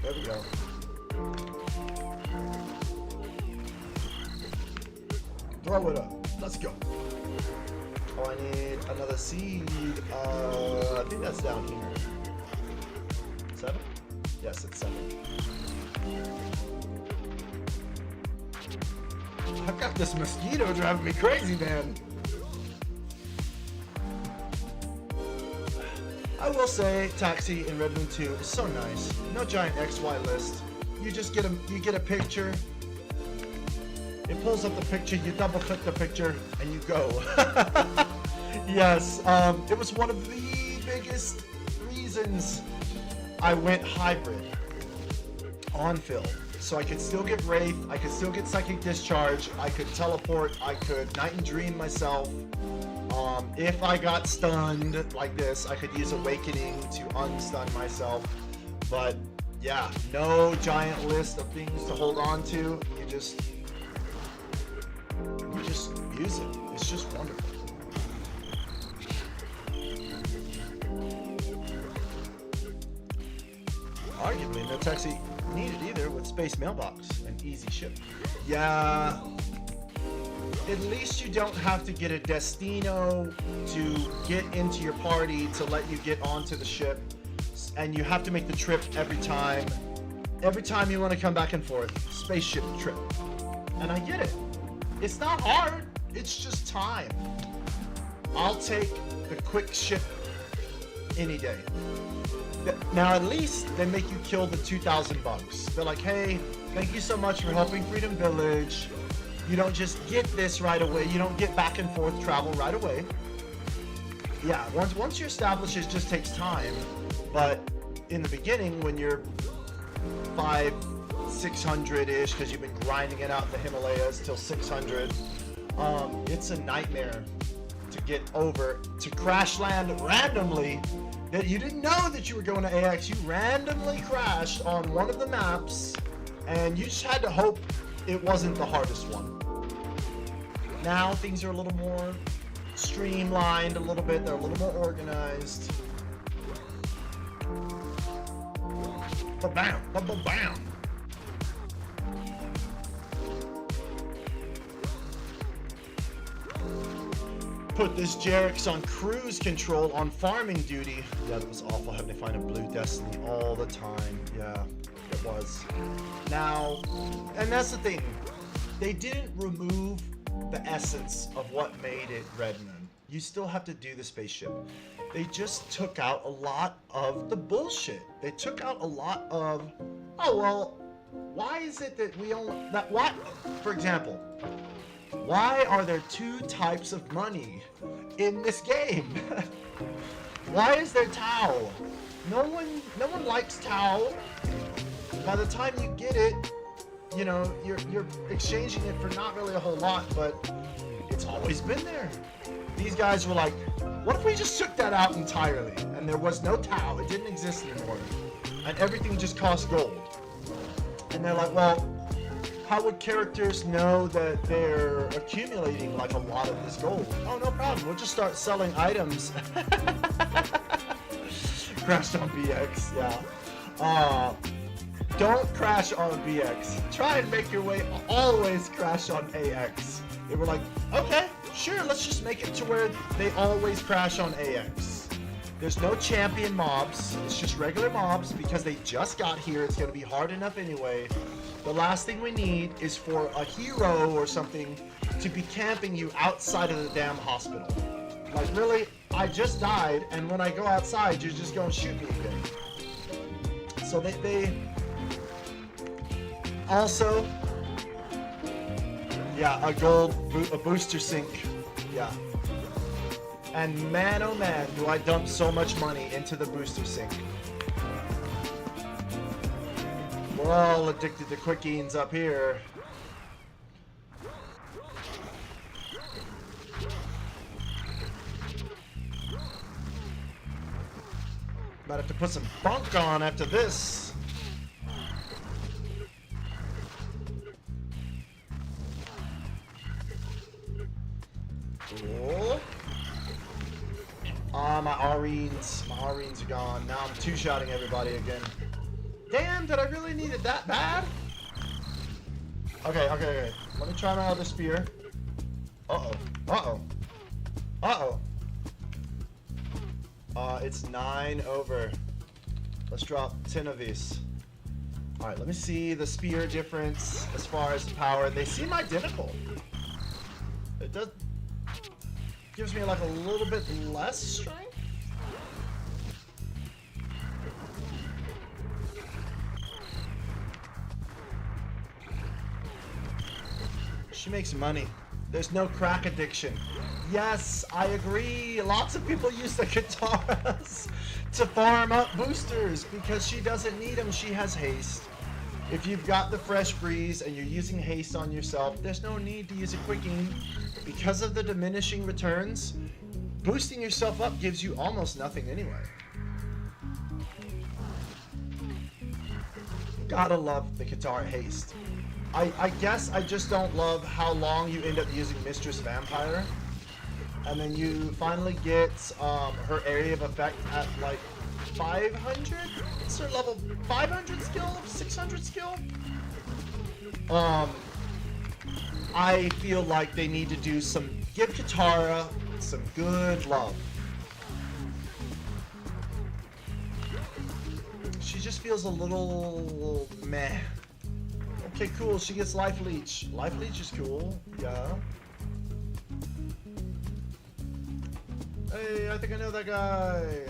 There we go. Throw it up. Let's go. Oh, I need another seed. I think that's down here. 7? Yes, it's 7. I've got this mosquito driving me crazy, man. I will say, Taxi in Red Moon 2 is so nice. No giant XY list. You just get a picture. It pulls up the picture, you double click the picture, and you go. Yes, it was one of the biggest reasons I went hybrid on Phil. So I could still get Wraith, I could still get Psychic Discharge, I could teleport, I could Night and Dream myself. If I got stunned like this, I could use Awakening to unstun myself. But yeah, no giant list of things to hold on to. You just use it. It's just wonderful. Arguably, no taxi needed either with Space Mailbox and easy ship. Yeah, at least you don't have to get a Destino to get into your party to let you get onto the ship, and you have to make the trip every time. Every time you want to come back and forth, spaceship trip. And I get it. It's not hard, it's just time. I'll take the quick ship any day. Now at least they make you kill the 2,000 bugs. They're like, hey, thank you so much for helping Freedom Village. You don't just get this right away. You don't get back and forth travel right away. Yeah, once you're established, it just takes time. But in the beginning, when you're 600-ish, because you've been grinding it out in the Himalayas till 600, it's a nightmare to get over, to crash land randomly. That you didn't know that you were going to AX. You randomly crashed on one of the maps, and you just had to hope it wasn't the hardest one. Now things are a little more streamlined a little bit. They're a little more organized. Ba-bam, ba-ba-bam. Put this Jarrex on cruise control on farming duty. Yeah, that was awful having to find a blue Destiny all the time. Yeah, it was. Now, and that's the thing. They didn't remove the essence of what made it Red Moon. You still have to do the spaceship. They just took out a lot of the bullshit. They took out a lot of, oh, well, why is it that we only, that what, for example, why are there 2 types of money in this game? Why is there Tau? No one likes Tau. By the time you get it, you know, you're exchanging it for not really a whole lot, but it's always been there. These guys were like, what if we just took that out entirely and there was no Tau, it didn't exist anymore, and everything just cost gold? And they're like, well, how would characters know that they're accumulating like a lot of this gold? Oh, no problem. We'll just start selling items. Crashed on BX, yeah. Don't crash on BX. Try and make your way, always crash on AX. They were like, okay, sure, let's just make it to where they always crash on AX. There's no champion mobs. It's just regular mobs because they just got here. It's going to be hard enough anyway. The last thing we need is for a hero or something to be camping you outside of the damn hospital. Like, really? I just died, and when I go outside, you're just going to shoot me again. So they also, yeah, a booster sync Yeah. And man, oh man, do I dump so much money into the booster sink. We're all addicted to quickies up here. Might have to put some funk on after this. Cool. Ah, my Arenes are gone. Now I'm two-shotting everybody again. Damn, did I really need it that bad? Okay. Let me try my other spear. Uh-oh. It's 9 over. Let's drop 10 of these. Alright, let me see the spear difference as far as the power. They seem identical. It does... gives me like a little bit less strength. She makes money. There's no crack addiction. Yes, I agree. Lots of people use the katanas to farm up boosters because she doesn't need them. She has haste. If you've got the fresh breeze and you're using haste on yourself, there's no need to use a quickie. Because of the diminishing returns, boosting yourself up gives you almost nothing anyway. Gotta love the Katara haste. I guess I just don't love how long you end up using Mistress Vampire. And then you finally get her area of effect at like 500? It's her level 500 skill? 600 skill? I feel like they need to do some... give Katara some good love. She just feels a little meh. Okay, cool. She gets Life Leech. Life Leech is cool. Yeah. Hey, I think I know that guy.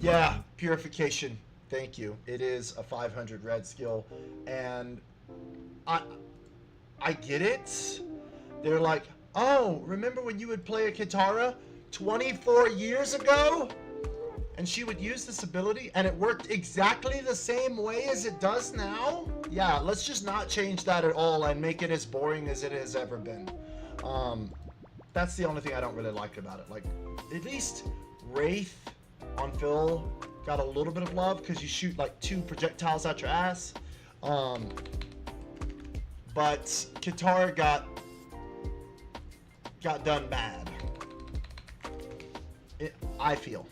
Yeah, Purification. Thank you. It is a 500 red skill. And I get it. They're like, oh, remember when you would play a Katara 24 years ago? And she would use this ability and it worked exactly the same way as it does now? Yeah, let's just not change that at all and make it as boring as it has ever been. That's the only thing I don't really like about it. Like, at least Wraith on Phil got a little bit of love because you shoot like 2 projectiles out your ass. But Katara got done bad. I feel.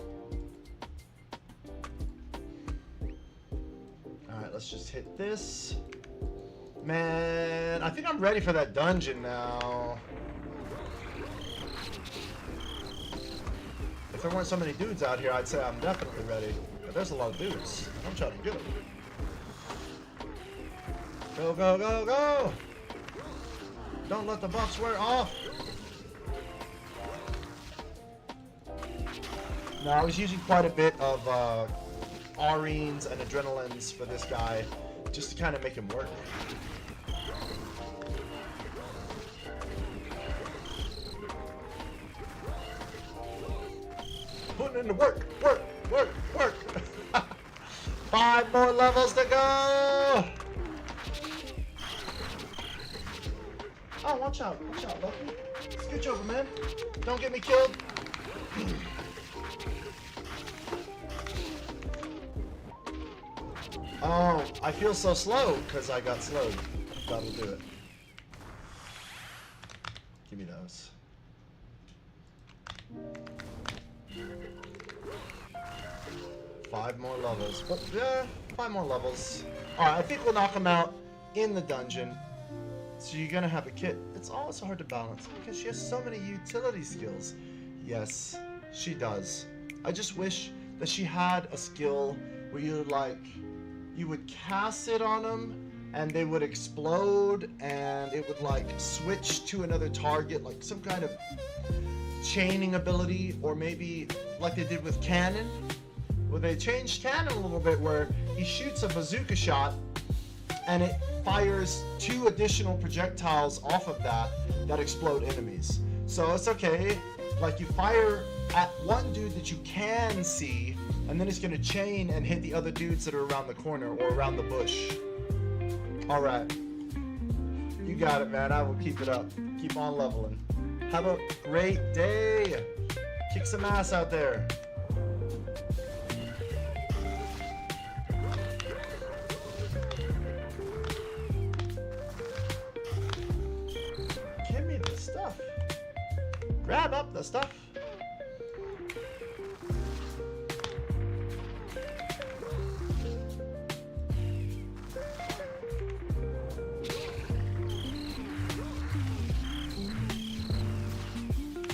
Alright, let's just hit this. Man, I think I'm ready for that dungeon now. If there weren't so many dudes out here, I'd say I'm definitely ready. But there's a lot of dudes. I'm trying to get them. Go, go, go, go! Don't let the buffs wear off. No, I was using quite a bit of Arenes and Adrenalines for this guy, just to kind of make him work. Putting in the work, work, work, work. 5 more levels to go. Oh, watch out, Bucky. Scooch over, man. Don't get me killed. Oh, I feel so slow because I got slowed. That'll do it. Give me those. Five more levels. But, yeah, 5 more levels. Alright, I think we'll knock them out in the dungeon. So you're gonna have a kit. It's always hard to balance because she has so many utility skills. Yes, she does. I just wish that she had a skill where you would cast it on them and they would explode and it would like switch to another target, like some kind of chaining ability, or maybe like they did with Cannon. Well, they changed Cannon a little bit where he shoots a bazooka shot and it fires 2 additional projectiles off of that explode enemies. So it's okay. Like, you fire at one dude that you can see, and then it's gonna chain and hit the other dudes that are around the corner or around the bush. All right, you got it, man. I will keep it up. Keep on leveling. Have a great day. Kick some ass out there. Give me the stuff. Grab up the stuff.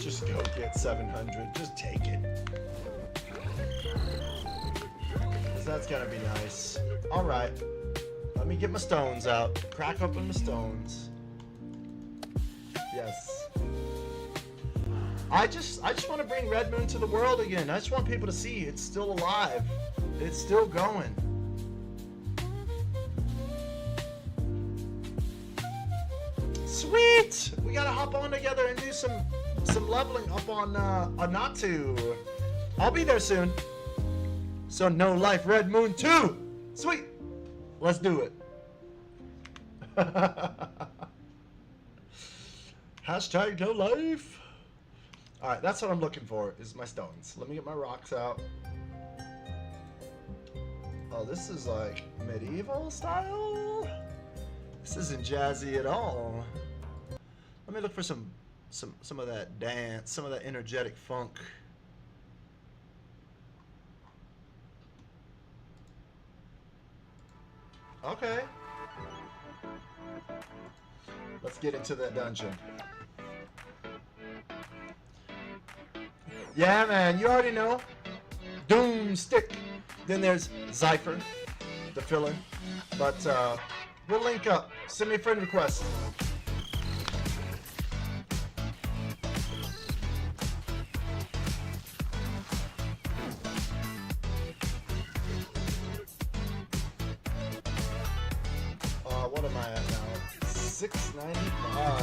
Just go get 700. Just take it. So that's gonna be nice. All right. Let me get my stones out. Crack open the stones. Yes. I just want to bring Red Moon to the world again. I just want people to see it's still alive. It's still going. Sweet! We gotta hop on together and do some leveling up on Anatu. I'll be there soon. So No Life Red Moon 2. Sweet. Let's do it. Hashtag No Life. All right, that's what I'm looking for, is my stones. Let me get my rocks out. Oh, this is like medieval style. This isn't jazzy at all. Let me look for some of that dance, some of that energetic funk. Okay. Let's get into that dungeon. Yeah, man, you already know. Doomstick. Then there's Zypher, the filler. But we'll link up. Send me a friend request. What am I at now? 695.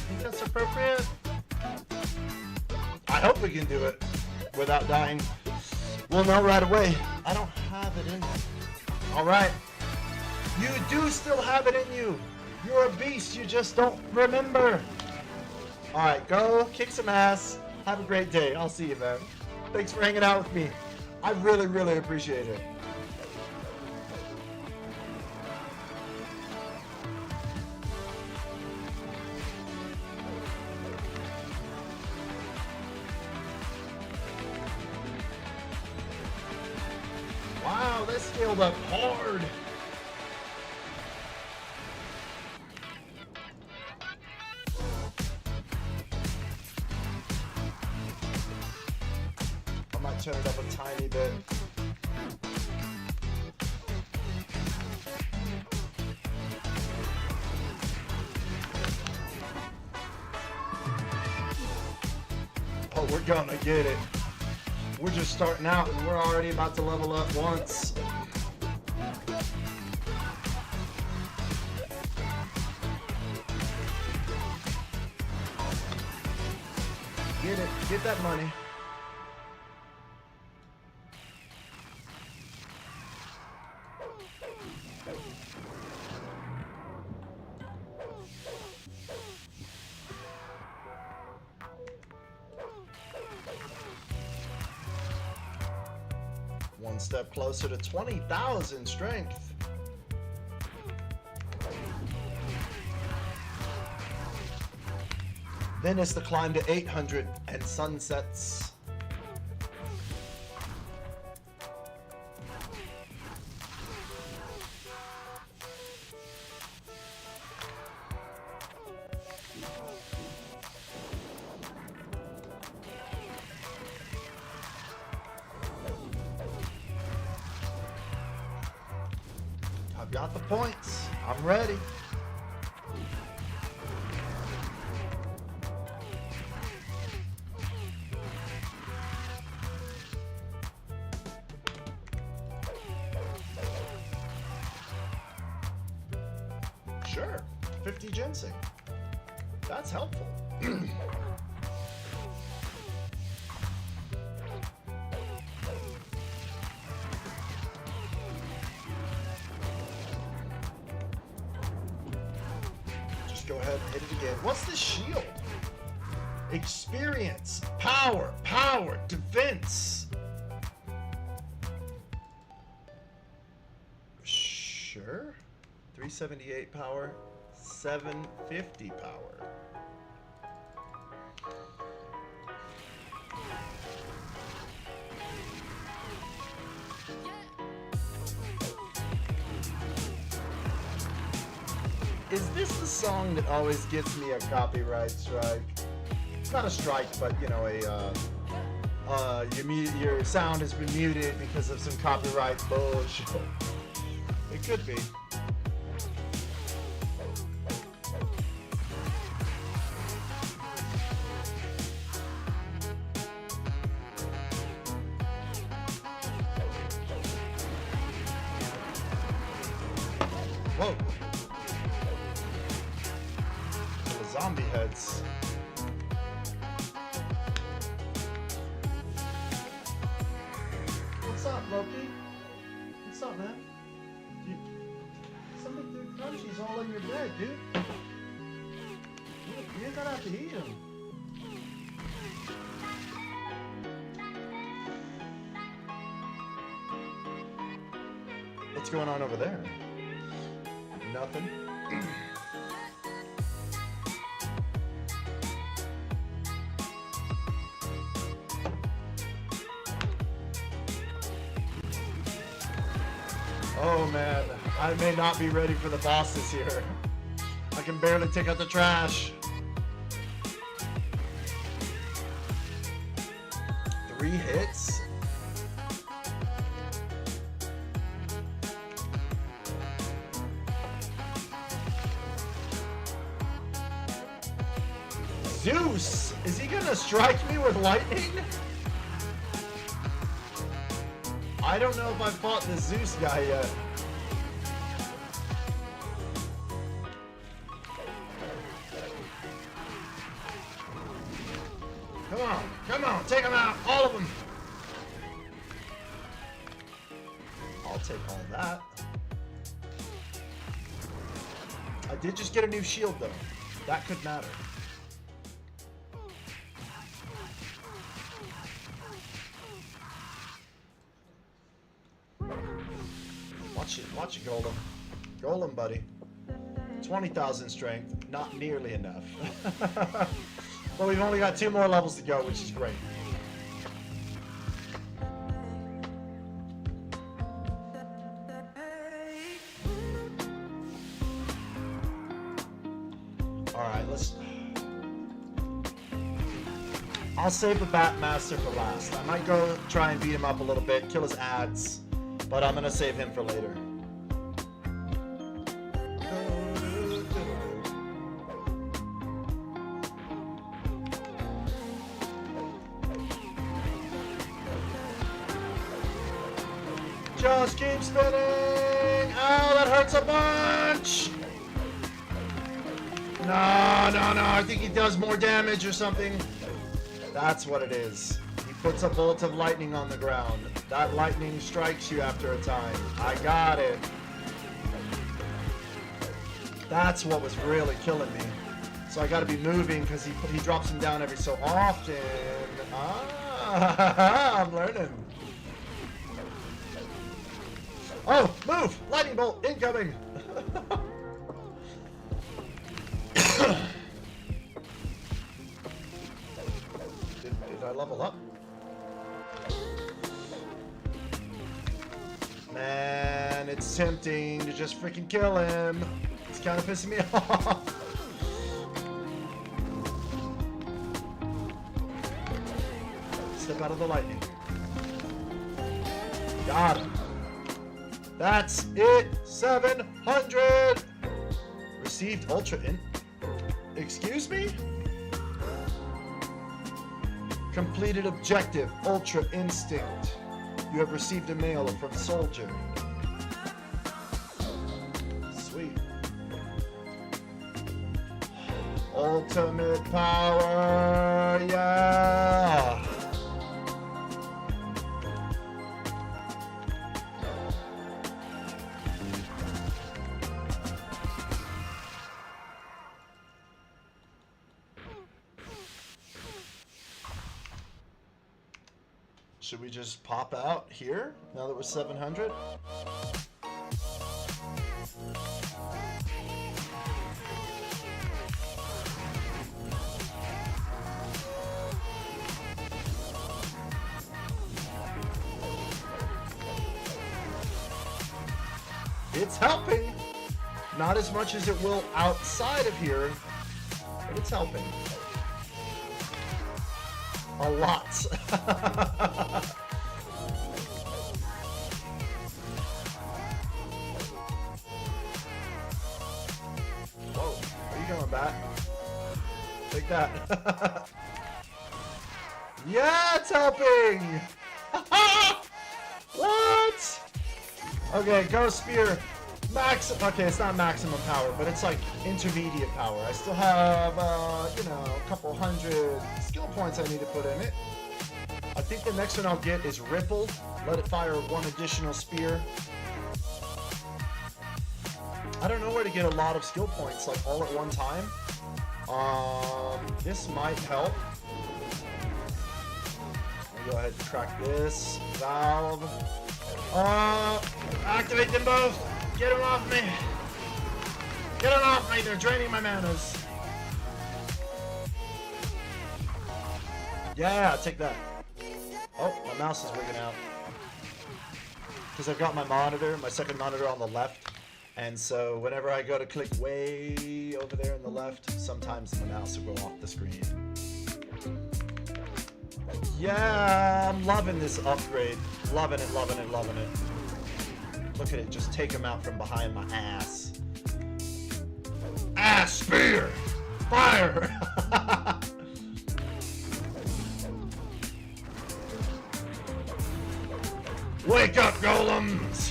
Think that's appropriate? I hope we can do it without dying. We'll know right away. I don't have it in me. All right. You do still have it in you. You're a beast. You just don't remember. All right. Go kick some ass. Have a great day. I'll see you, man. Thanks for hanging out with me. I really, really appreciate it. Wow, they scaled up hard. I might turn it up a tiny bit. Oh, we're gonna get it. We're just starting out and we're already about to level up once. Get it. Get that money. One step closer to 20,000 strength. Then it's the climb to 800 and sunsets. I've got the points. I'm ready. Sure. 50 ginseng. That's helpful. Just go ahead and hit it again. What's the shield? Experience, power, defense. Sure. 378 power, 750 power. Is this the song that always gets me a copyright strike? It's not a strike, but you know, your sound has been muted because of some copyright bullshit. It could be. Whoa. The zombie heads. What's up, Loki? What's up, man? Something threw crunchies all in your bed, dude. You're gonna have to eat them. What's going on over there? Nothing. Oh man, I may not be ready for the bosses here. I can barely take out the trash. 3 hits? Zeus! Is he gonna strike me with lightning? I don't know if I've fought the Zeus guy yet. Come on, take them out, all of them. I'll take all that. I did just get a new shield though. That could matter. Watch it, Golem. Golem, buddy. 20,000 strength, not nearly enough. But we've only got 2 more levels to go, which is great. Alright, I'll save the Batmaster for last. I might go try and beat him up a little bit, kill his ads, but I'm gonna save him for later. Just keep spinning! Oh, that hurts a bunch! No, I think he does more damage or something. That's what it is. He puts a bolt of lightning on the ground. That lightning strikes you after a time. I got it. That's what was really killing me. So I gotta be moving because he drops him down every so often. Ah, I'm learning. Oh, move! Lightning bolt incoming! Did I level up? Man, it's tempting to just freaking kill him. It's kind of pissing me off. Step out of the lightning. Got him. That's it. 700. Received ultra in. Excuse me? Completed objective. Ultra instinct. You have received a mail from Soldier. Sweet. Ultimate power, yeah! Should we just pop out here now that we're 700? It's helping. Not as much as it will outside of here, but it's helping. A lot. Whoa, are you going back? Take that. Yeah, it's helping! What? Okay, go spear. Okay, it's not maximum power, but it's like intermediate power. I still have, you know, a couple hundred skill points I need to put in it. I think the next one I'll get is Ripple. Let it fire one additional spear. I don't know where to get a lot of skill points, like all at one time. This might help. I'll go ahead and crack this valve. Activate them both. Get them off me! Get them off me! They're draining my manas. Yeah, take that. Oh, my mouse is wigging out. Because I've got my monitor, my second monitor on the left. And so whenever I go to click way over there on the left, sometimes the mouse will go off the screen. Yeah, I'm loving this upgrade. Loving it, loving it, loving it. Look at it, just take him out from behind my ass. Ass spear! Fire! Wake up, golems!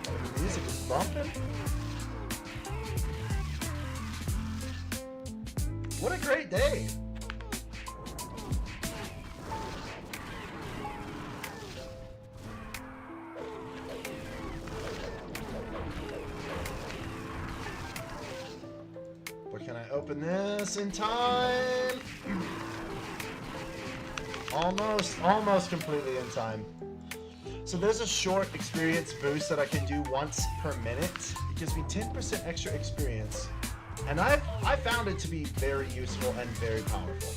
The music is bumping. What a great day! But can I open this in time? Almost completely in time. So there's a short experience boost that I can do once per minute. It gives me 10% extra experience. And I found it to be very useful and very powerful.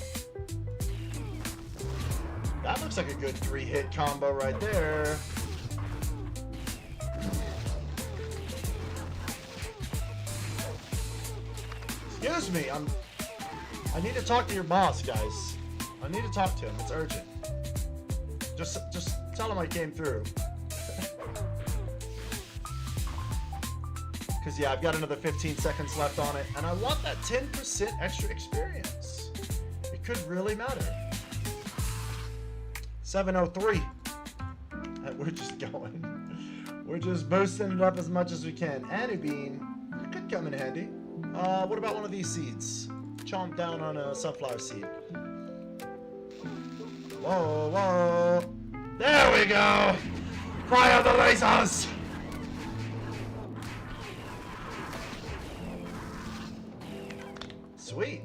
That looks like a good 3-hit combo right there. Excuse me, I need to talk to your boss, guys. I need to talk to him. It's urgent. Just tell him I came through. Because, yeah, I've got another 15 seconds left on it, and I want that 10% extra experience. It could really matter. 703. And we're just going. We're just boosting it up as much as we can. Annie it could come in handy. What about one of these seeds? Chomp down on a sunflower seed. Whoa, whoa. There we go! Fire the lasers! Sweet.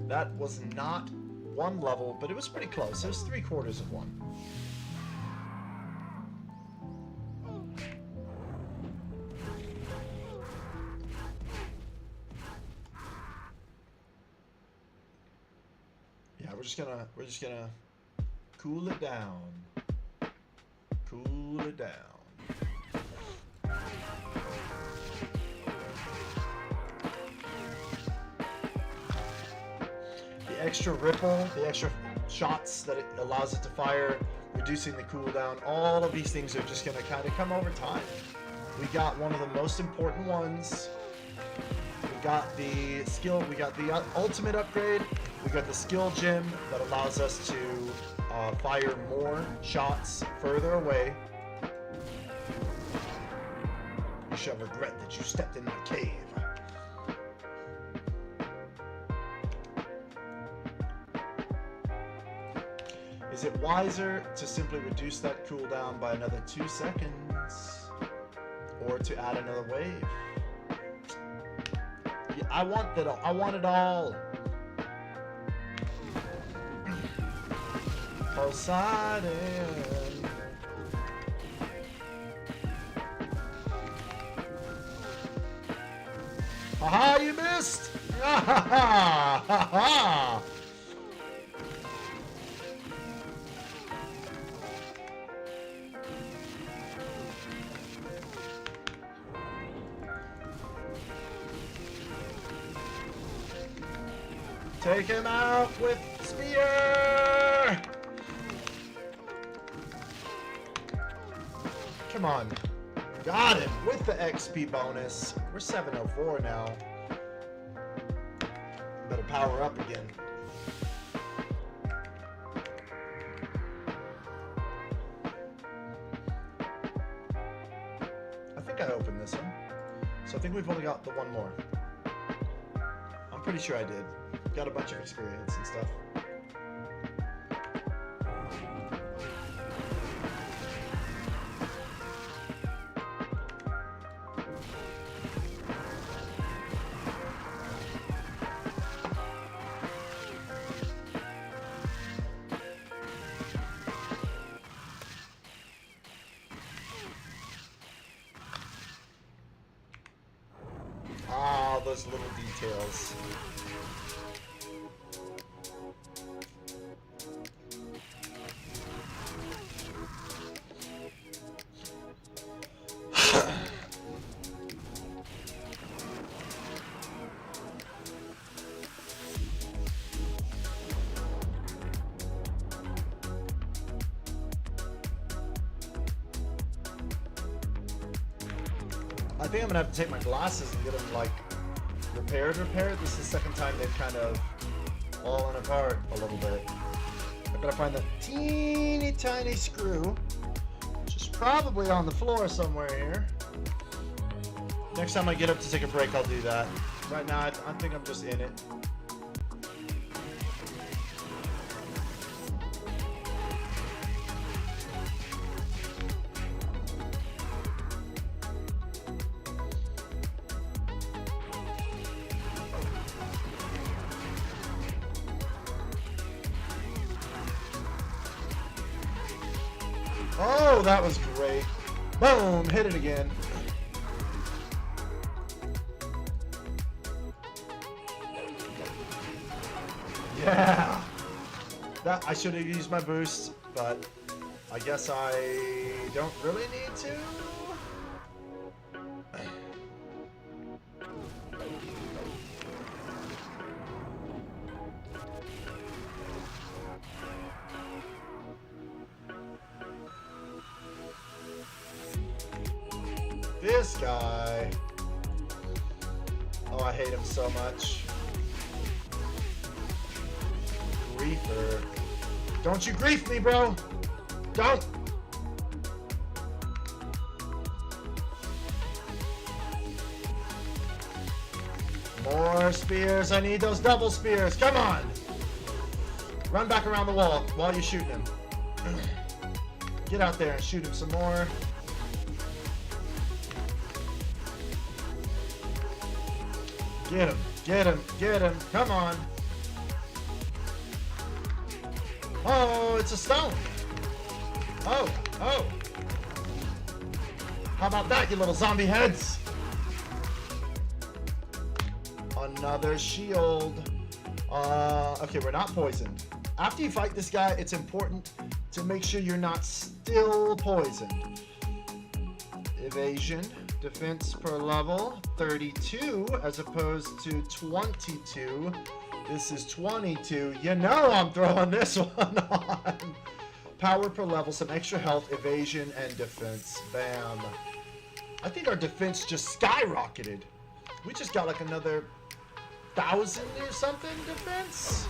That was not one level, but it was pretty close. It was 3/4 of one. Yeah, we're just gonna cool it down. Cool it down. Extra ripple, the extra shots that it allows it to fire, reducing the cooldown, all of these things are just going to kind of come over time. We got one of the most important ones. We got the skill, we got the ultimate upgrade, we got the skill gem that allows us to fire more shots further away. You shall regret that you stepped in my cave. Is it wiser to simply reduce that cooldown by another 2 seconds? Or to add another wave? Yeah, I want that all. I want it all. Poseidon. Haha, you missed! Ha ha ha ha! Take him out with spear! Come on. Got him with the XP bonus. We're 704 now. Better power up again. I think I opened this one. So I think we've only got the one more. I'm pretty sure I did. Got a bunch of experience and stuff. Ah, those little details. I think I'm gonna have to take my glasses and get them like repaired. This is the second time they've kind of fallen apart a little bit. I've got to find that teeny tiny screw, which is probably on the floor somewhere here. Next time I get up to take a break, I'll do that. Right now, I think I'm just in it. Oh, that was great. Boom, hit it again. Yeah. That I should have used my boost, but I guess I don't really need to. This guy. Oh, I hate him so much. Griefer. Don't you grief me, bro. Don't. More spears. I need those double spears. Come on. Run back around the wall while you're shooting him. Get out there and shoot him some more. Get him, get him, get him. Come on. Oh, it's a stone. Oh, oh. How about that, you little zombie heads? Another shield. Okay, we're not poisoned. After you fight this guy, it's important to make sure you're not still poisoned. Evasion. Defense per level, 32 as opposed to 22. This is 22. You know I'm throwing this one on. Power per level, some extra health, evasion, and defense. Bam. I think our defense just skyrocketed. We just got like another 1,000 or something defense.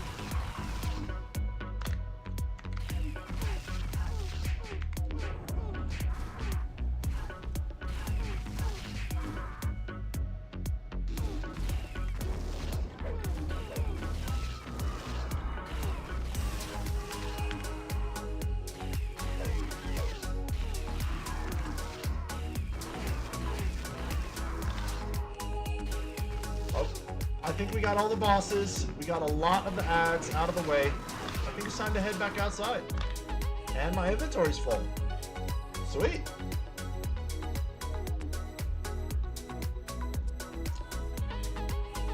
I think we got all the bosses. We got a lot of the ads out of the way. I think it's time to head back outside. And my inventory's full. Sweet.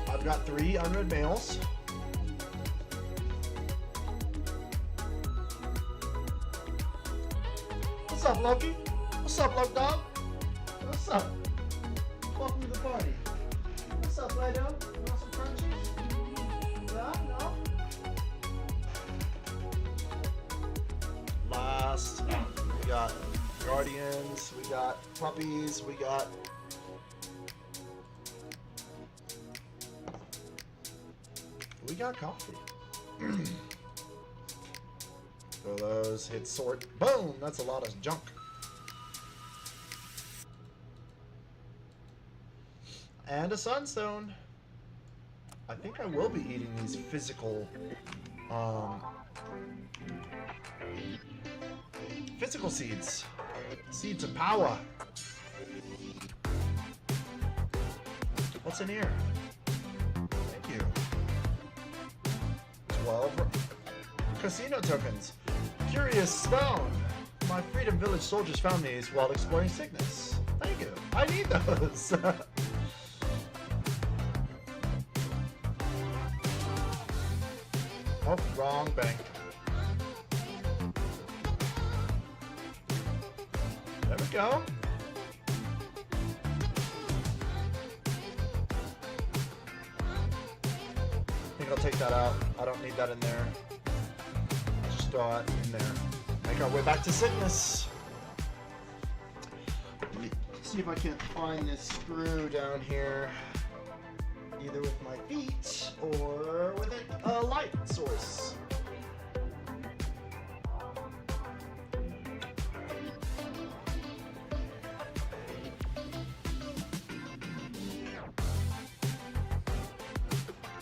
I've got 3 unread mails. What's up, Loki? What's up, Loki Dog? What's up? Welcome to the party. What's up, Lido? You want some crunchies? Yeah? No? Last, we got guardians, we got puppies, we got... coffee. Throw those, hit sort. Boom! That's a lot of junk. And a sunstone. I think I will be eating these physical seeds. Seeds of power. What's in here? Thank you. 12 casino tokens. Curious stone. My Freedom Village soldiers found these while exploring Signus. Thank you. I need those. Oh, wrong bank. There we go. I think I'll take that out. I don't need that in there. Just throw that in there. Make our way back to Signus. See if I can't find this screw down here. Either with my feet or with a light source.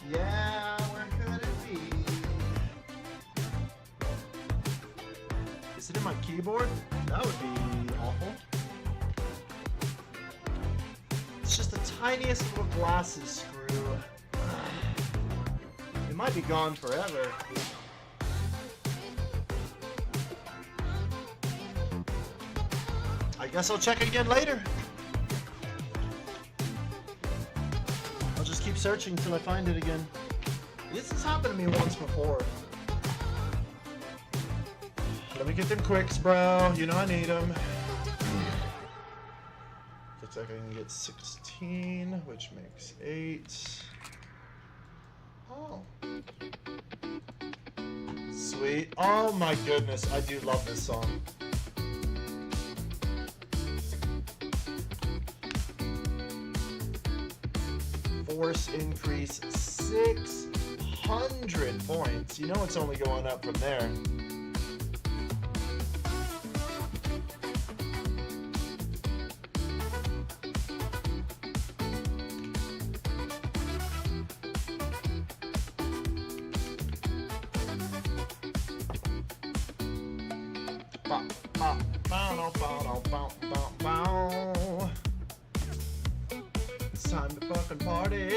Yeah, where could it be? Is it in my keyboard? That would be awful. It's just the tiniest little glasses screw. It might be gone forever. I guess I'll check again later. I'll just keep searching until I find it again. This has happened to me once before. Let me get them quicks, bro. You know I need them. Looks like I can get 16, which makes 8. Oh. Sweet. Oh my goodness, I do love this song. Force increase 600 points. You know it's only going up from there. It's time to fucking party.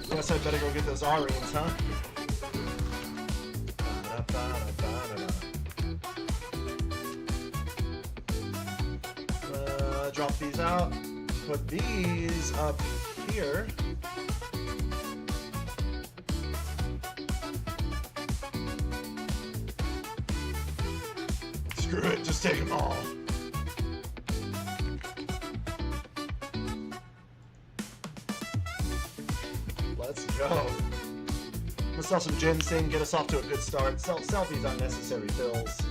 Guess I better go get those R-rings, huh? Drop these out. Put these up here. Screw it, just take them all. Let's go. Let's sell some ginseng, get us off to a good start. Sell these unnecessary pills.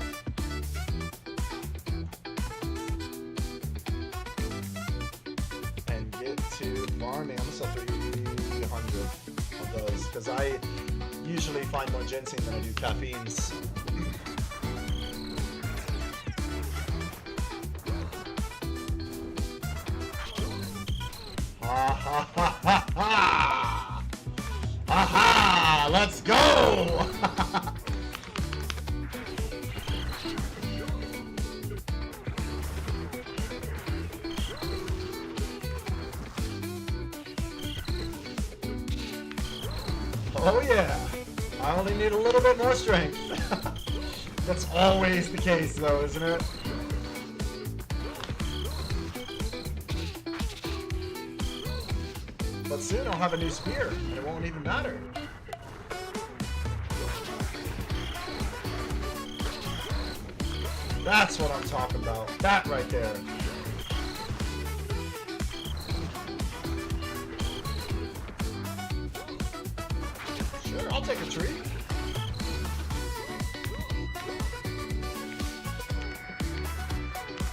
And get to farming. I'm gonna sell 300 of those because I usually find more ginseng than I do caffeines. Ha ha ha ha ha! Aha! Let's go! Oh yeah! I only need a little bit more strength. That's always the case though, isn't it? But soon I'll have a new spear, and it won't even matter. That's what I'm talking about. That right there. Sure, I'll take a tree.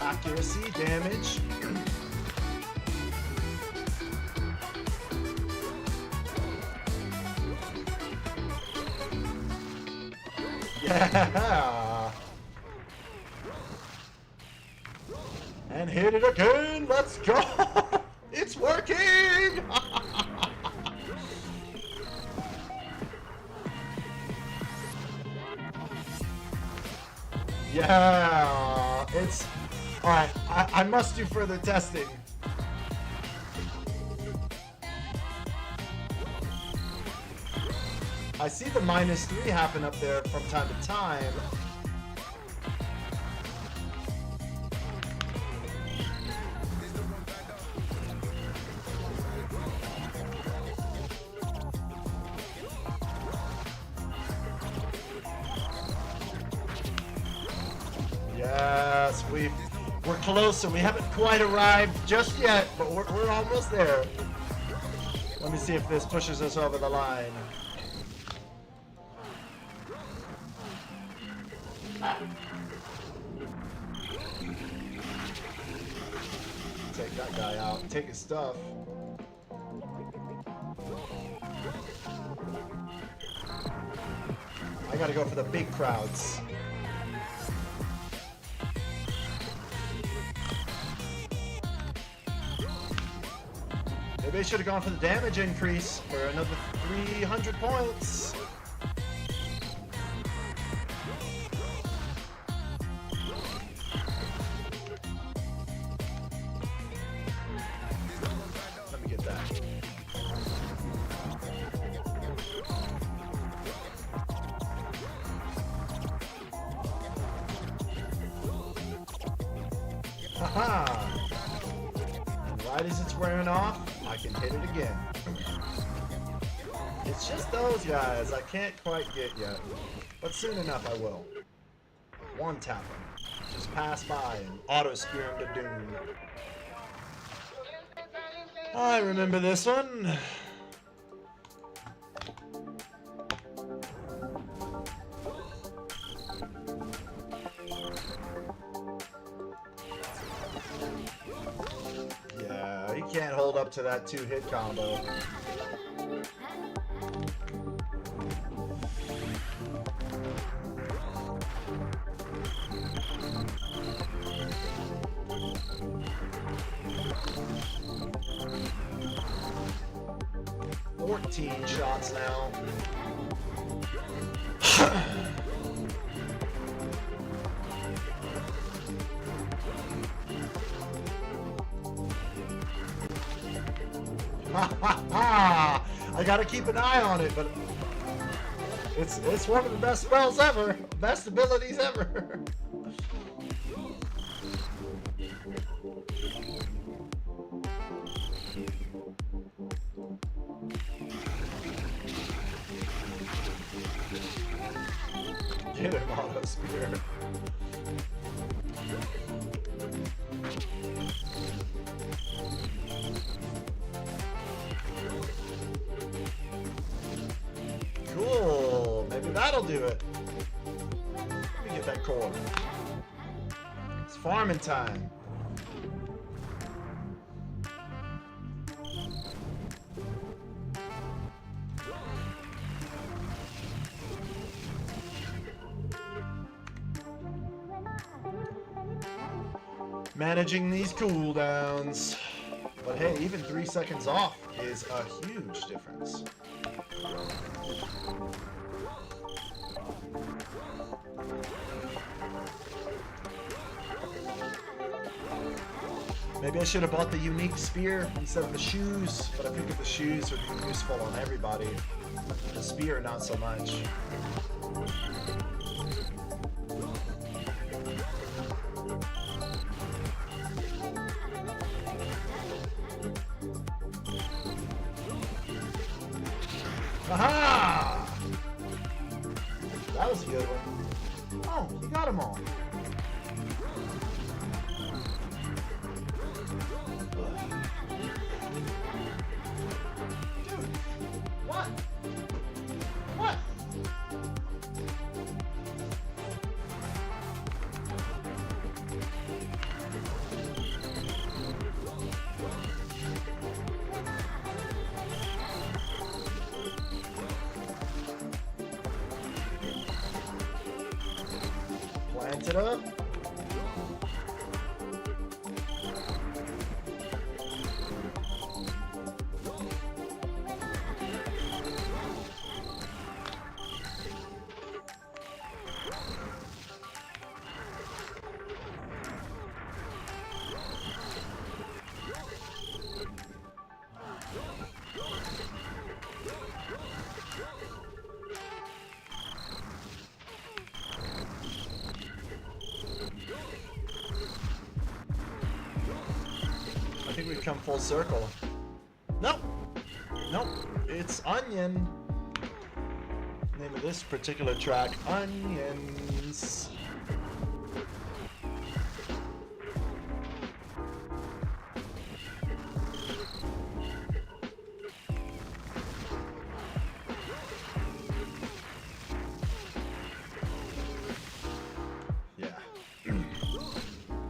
Accuracy, damage. Yeah! And hit it again! Let's go! It's working! Yeah! It's... Alright, I must do further testing. I see the -3 happen up there from time to time. Yes, we're close and we haven't quite arrived just yet, but we're almost there. Let me see if this pushes us over the line. Take that guy out. Take his stuff. I gotta go for the big crowds. Maybe I should have gone for the damage increase for another 300 points. Haha! And right as it's wearing off, I can hit it again. It's just those guys I can't quite get yet. But soon enough I will. One tap them. Just pass by and auto spear him to doom. I remember this one. Yeah, he can't hold up to that 2-hit combo. Shots now. I gotta keep an eye on it, but it's one of the best spells ever, best abilities ever. Get him on a spear. Cool. Maybe that'll do it. Let me get that core. It's farming time. Managing these cooldowns. But hey, even 3 seconds off is a huge difference. Maybe I should have bought the unique spear instead of the shoes, but I figured the shoes would be useful on everybody. The spear, not so much. Aha! That was a good one. Oh, you got them all. Dude, what? What? Plant it up. I think we've come full circle. Nope. Nope. It's Onion. Name of this particular track, Onions.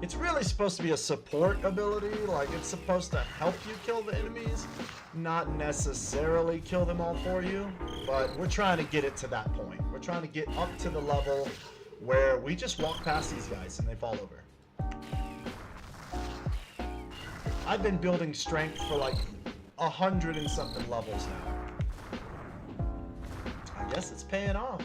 It's really supposed to be a support ability, like it's supposed to help you kill the enemies, not necessarily kill them all for you, but we're trying to get it to that point. We're trying to get up to the level where we just walk past these guys and they fall over. I've been building strength for like 100 and something levels now. I guess it's paying off.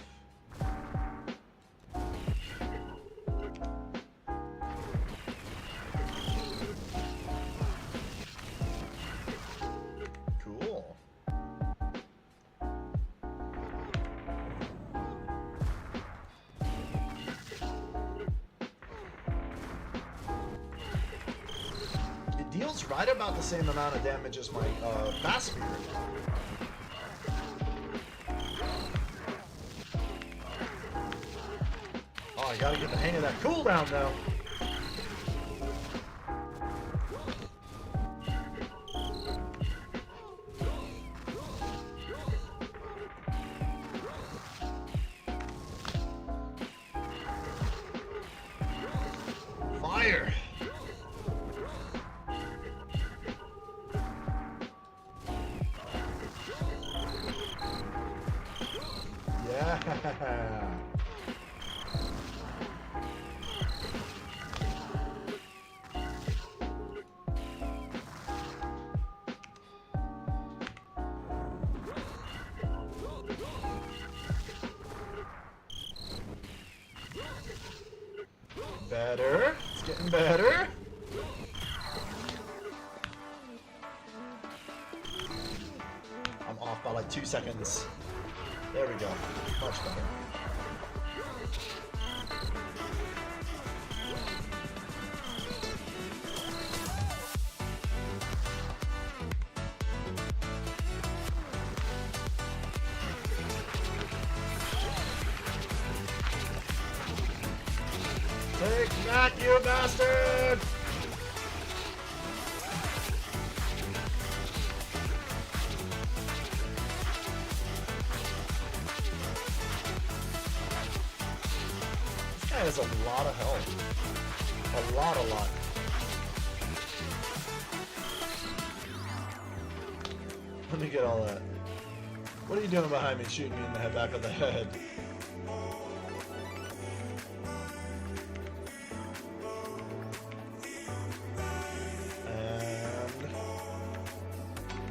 Deals right about the same amount of damage as my fast spear. Oh, I gotta get the hang of that cooldown now. Fire! Yeah. Better. It's getting better. I'm off by like 2 seconds. There we go. Much better. Take that, you bastard! This guy has a lot of health. A lot. Let me get all that. What are you doing behind me shooting me in the back of the head?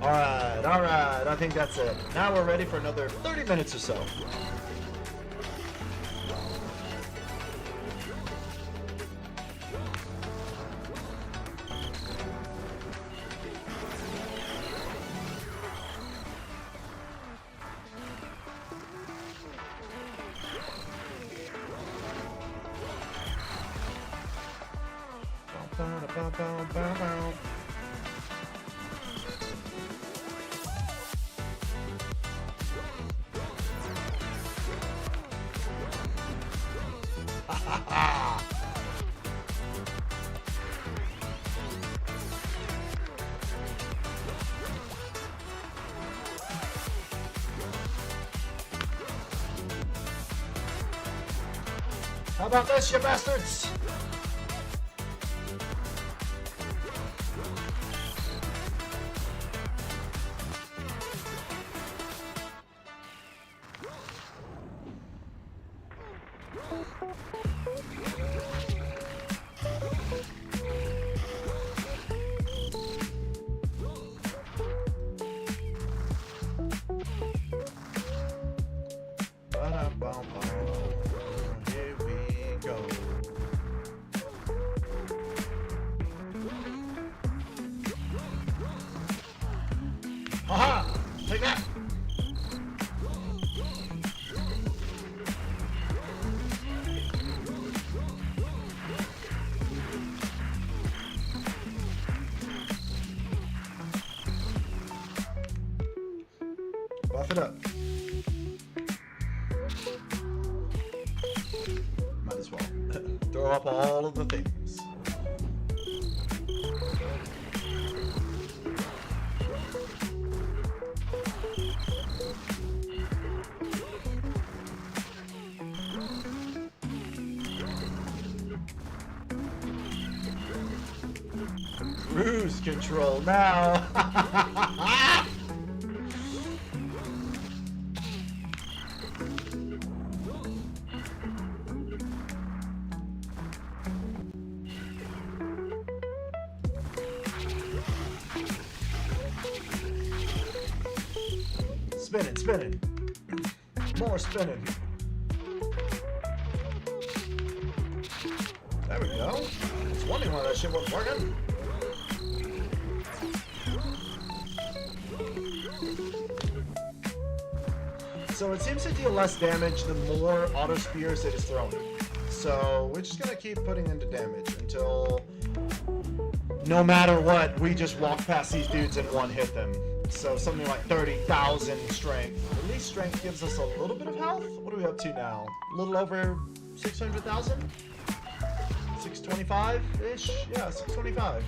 Alright, I think that's it. Now we're ready for another 30 minutes or so. How about this, you bastards? Here we go. Aha! Take that! Buff it up. Might as well. Throw up all of the things. Cruise control now. Spinning. More spinning. There we go. I was wondering why that shit wasn't working. So it seems to deal less damage the more auto spears it is thrown. So we're just gonna keep putting into damage until no matter what, we just walk past these dudes and one hit them. So something like 30,000 strength. At least strength gives us a little bit of health. What are we up to now? A little over 600,000? 625-ish? Yeah, 625.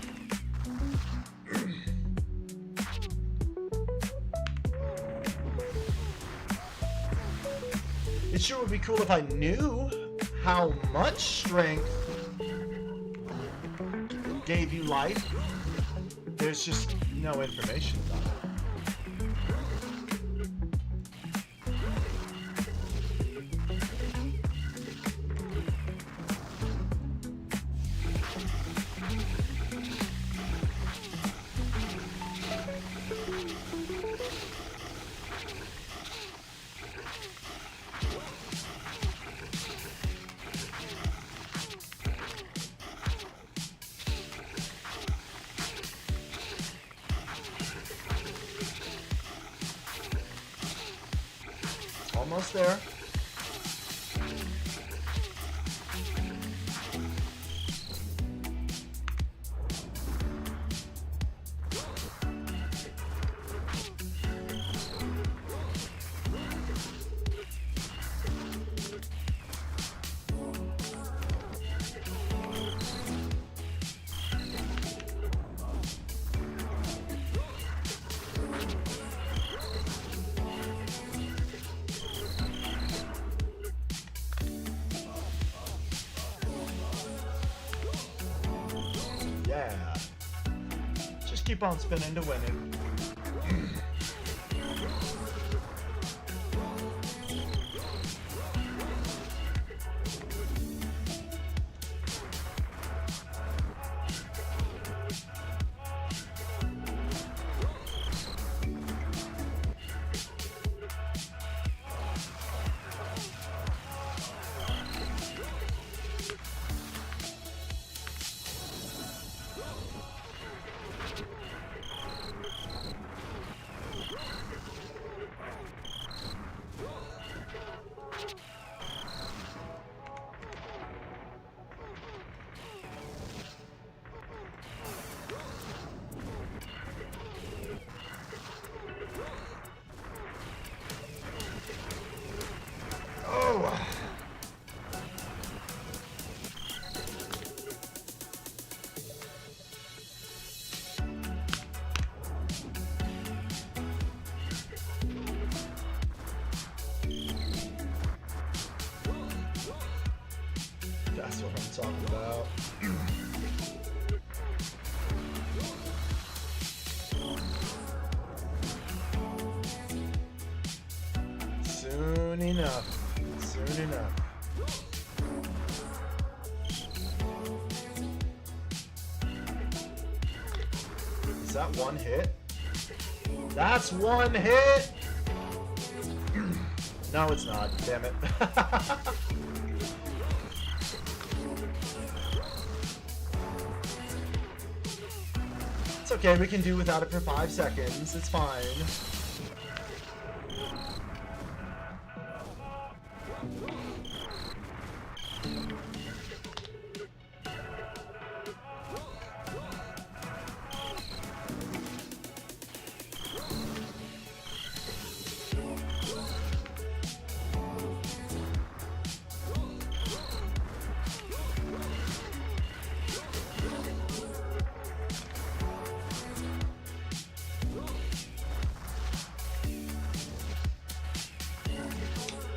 It sure would be cool if I knew how much strength gave you life. There's just no information about it. Almost there. Yeah. Just keep on spinning to win it. Oh! That's what I'm talking about. Soon enough. Soon enough. Is that one hit? That's one hit! No, it's not. Damn it. It's okay, we can do without it for 5 seconds. It's fine.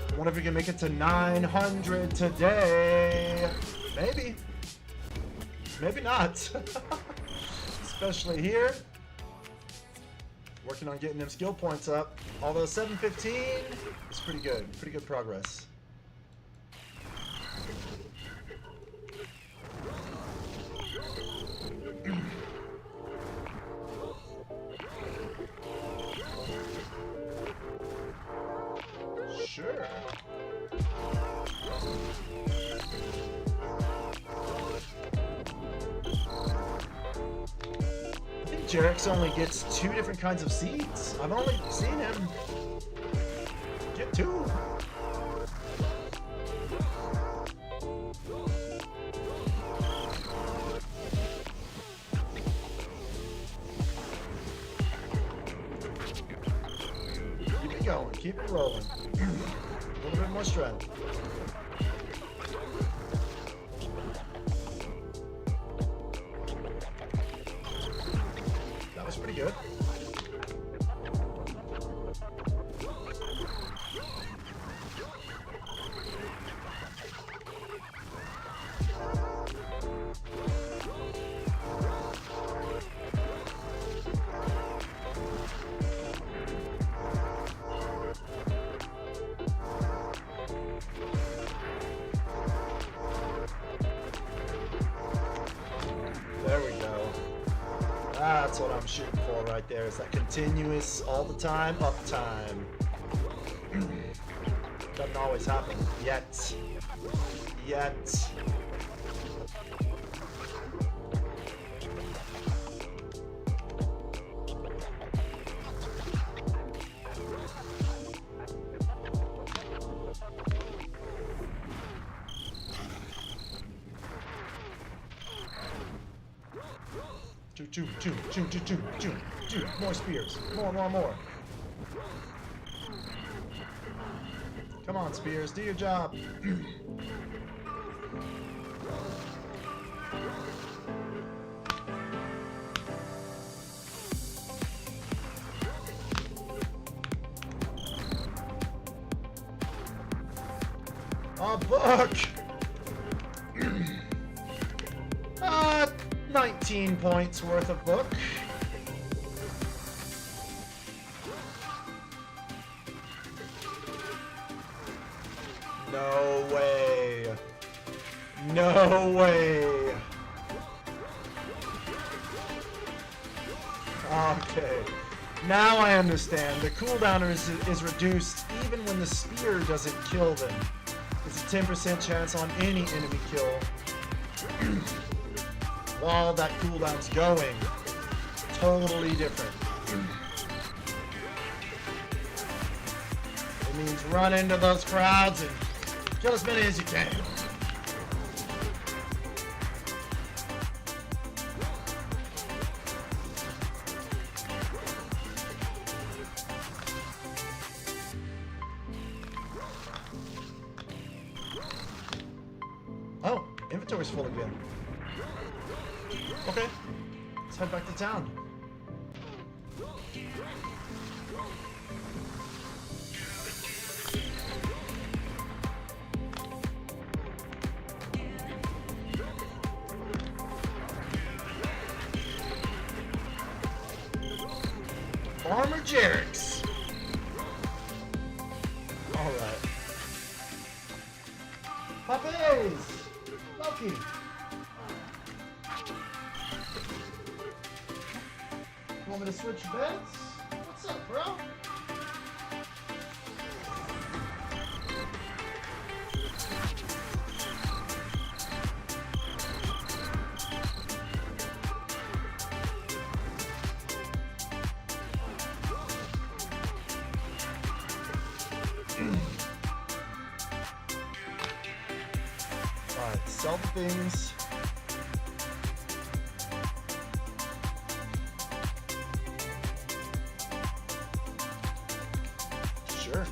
I wonder if we can make it to 900 today. Maybe. Maybe not. Especially here. Working on getting them skill points up. Although 715 is pretty good. Pretty good progress. Sure. I think Jarrex only gets 2 different kinds of seeds. I've only seen him get 2. Keep it going, keep it rolling. A little bit more strength. That was pretty good. There we go. That's what I'm shooting for right there, is that continuous, all the time, uptime. Doesn't always happen. Yet. Yet. More spears. More. Come on, spears. Do your job. A book! 19 points worth of book. No way. No way. Okay. Now I understand. The cooldown is reduced even when the spear doesn't kill them. It's a 10% chance on any enemy kill while that cooldown's going. Totally different. It means run into those crowds and kill as many as you can. Oh, inventory's full again. Okay, let's head back to town. Farmer Jarrex. Alright. Puppies! Loki! Want me to switch beds? What's up, bro? Alright, sell the things. Sure.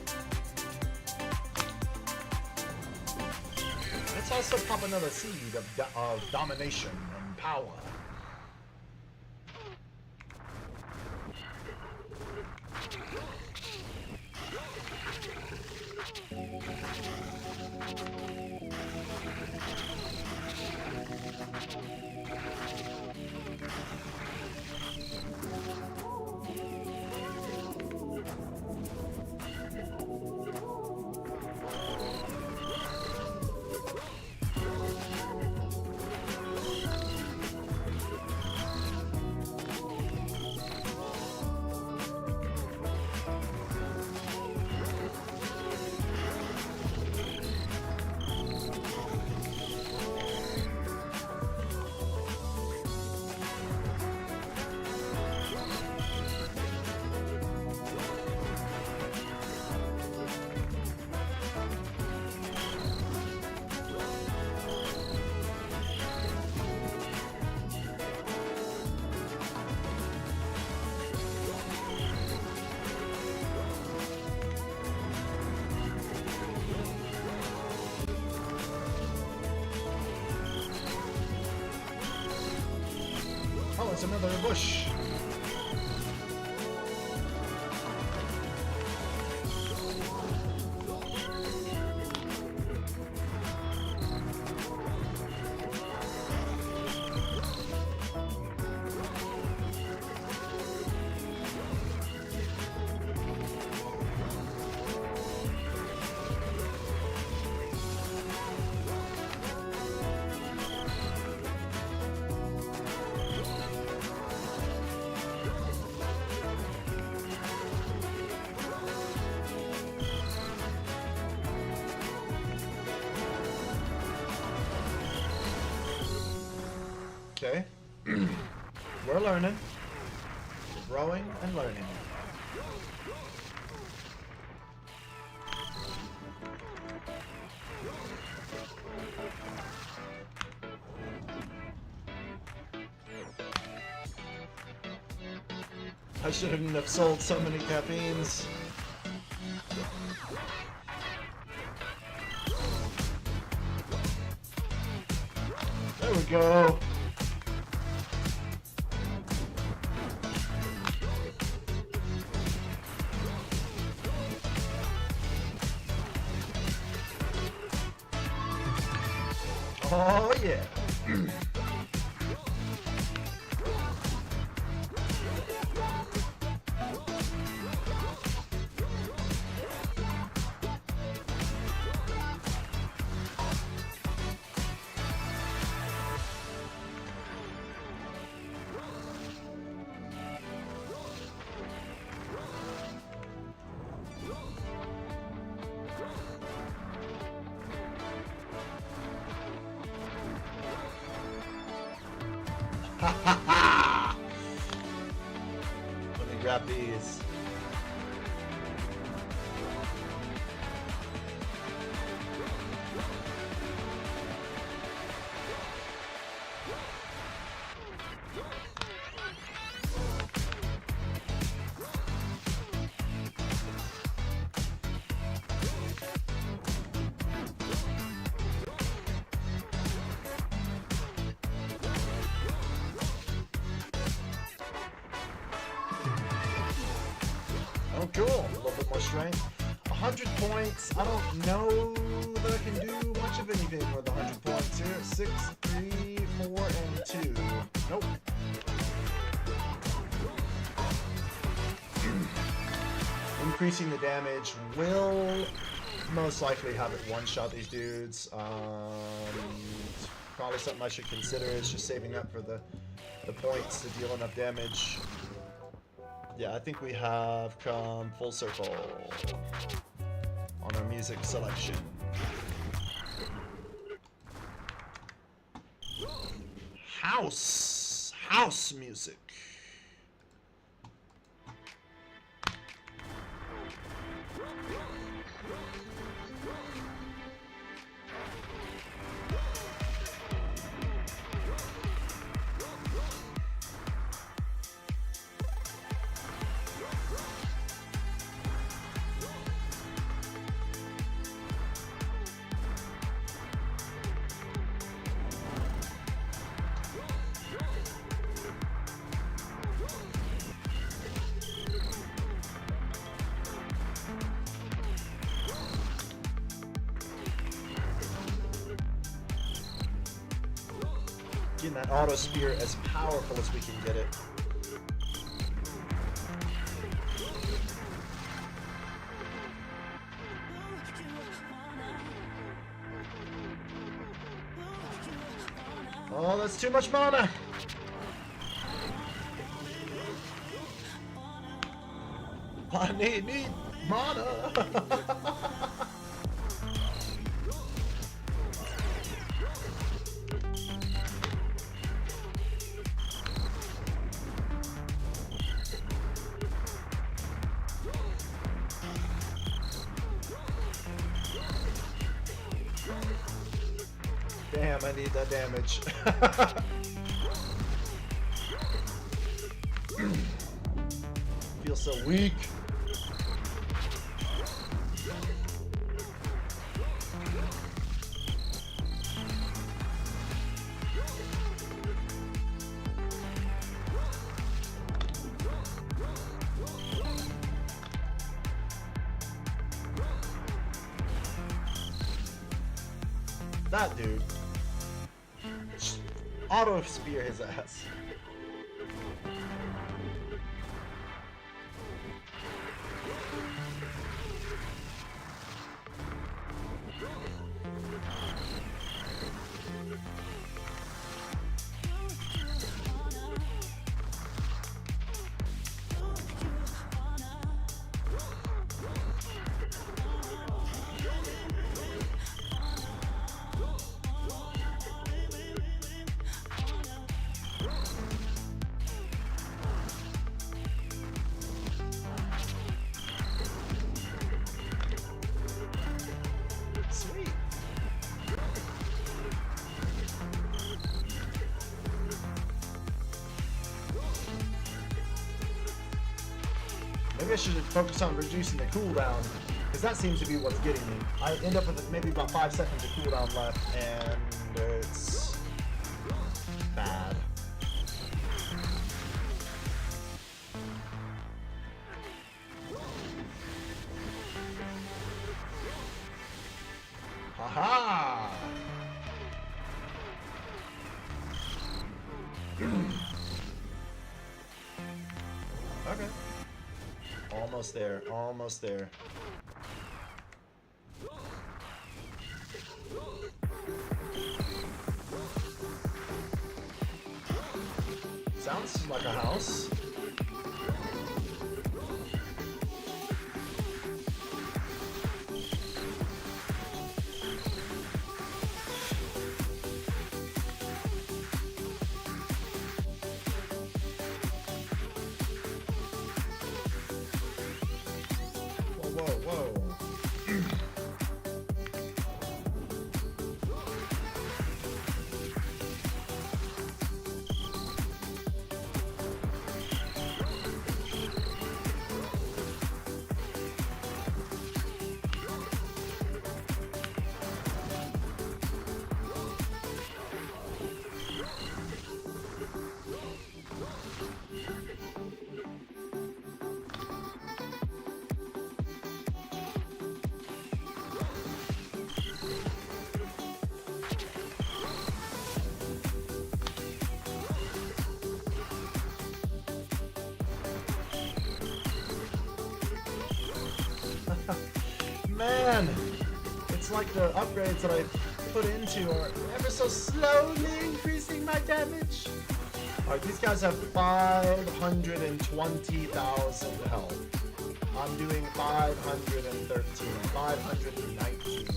Let's also pop another seed of domination and power. Oh, it's another bush. Okay. We're learning. Growing and learning. I shouldn't have sold so many caffeines. There we go. Oh yeah. Ha ha ha! Let me grab these. Oh, cool. A little bit more strength. 100 points. I don't know that I can do much of anything with 100 points here. 6, 3, 4, and 2. Nope. Increasing the damage will most likely have it one-shot these dudes. Probably something I should consider is just saving up for the points to deal enough damage. Yeah, I think we have come full circle on our music selection. House music. Getting that auto spear as powerful as we can get it. Oh, that's too much mana! I need mana! Damn, I need that damage. Feel so weak. That dude. Auto spear his ass. Maybe I should focus on reducing the cooldown, because that seems to be what's getting me. I end up with maybe about 5 seconds of cooldown left, and it's bad. Haha! Okay. Almost there, almost there. Sounds like a house. Man, it's like the upgrades that I put into are ever so slowly increasing my damage. Alright, these guys have 520,000 health. I'm doing 513, 519.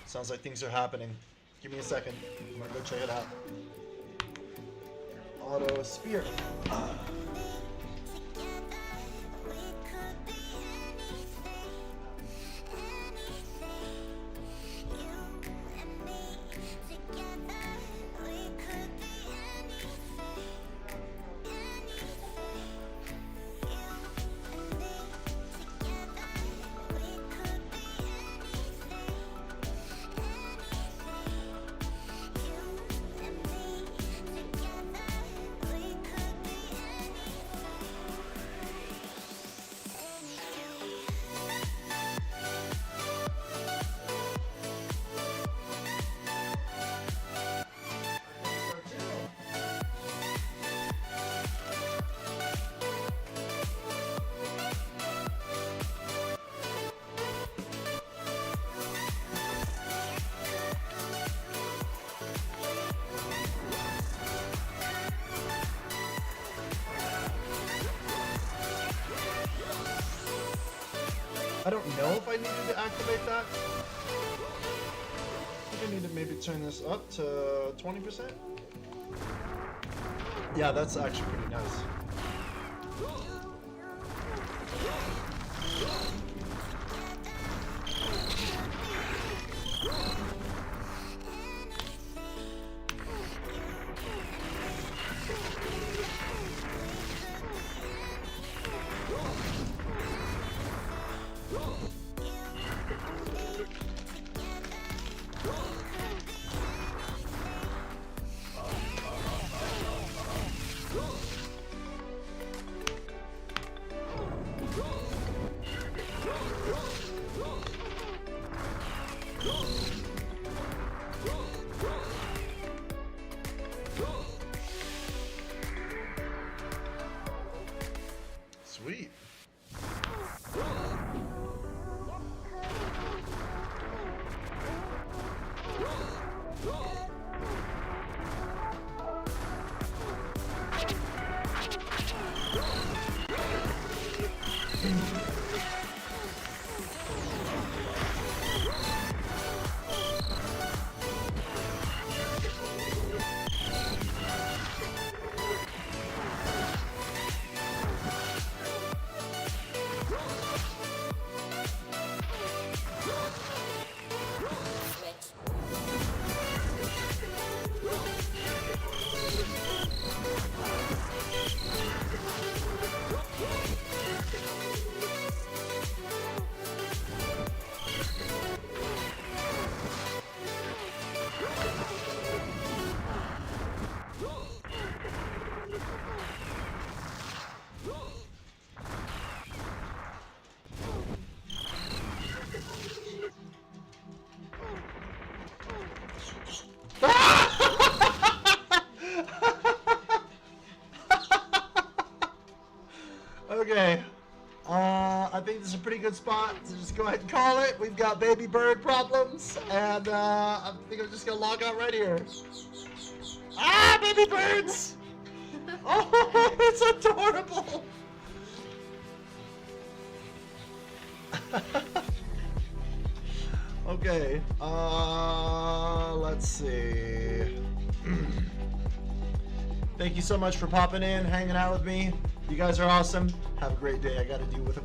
Sounds like things are happening. Give me a second. I'm gonna go check it out. Auto spear. I don't know if I needed to activate that. I think I need to maybe turn this up to 20%. Yeah, that's actually pretty nice. Sweet. Okay, I think this is a pretty good spot to just go ahead and call it. We've got baby bird problems, and I think I'm just gonna log out right here. Ah, baby birds! Oh, it's adorable! Okay, let's see. Thank you so much for popping in, hanging out with me. You guys are awesome. Have a great day. I gotta deal with a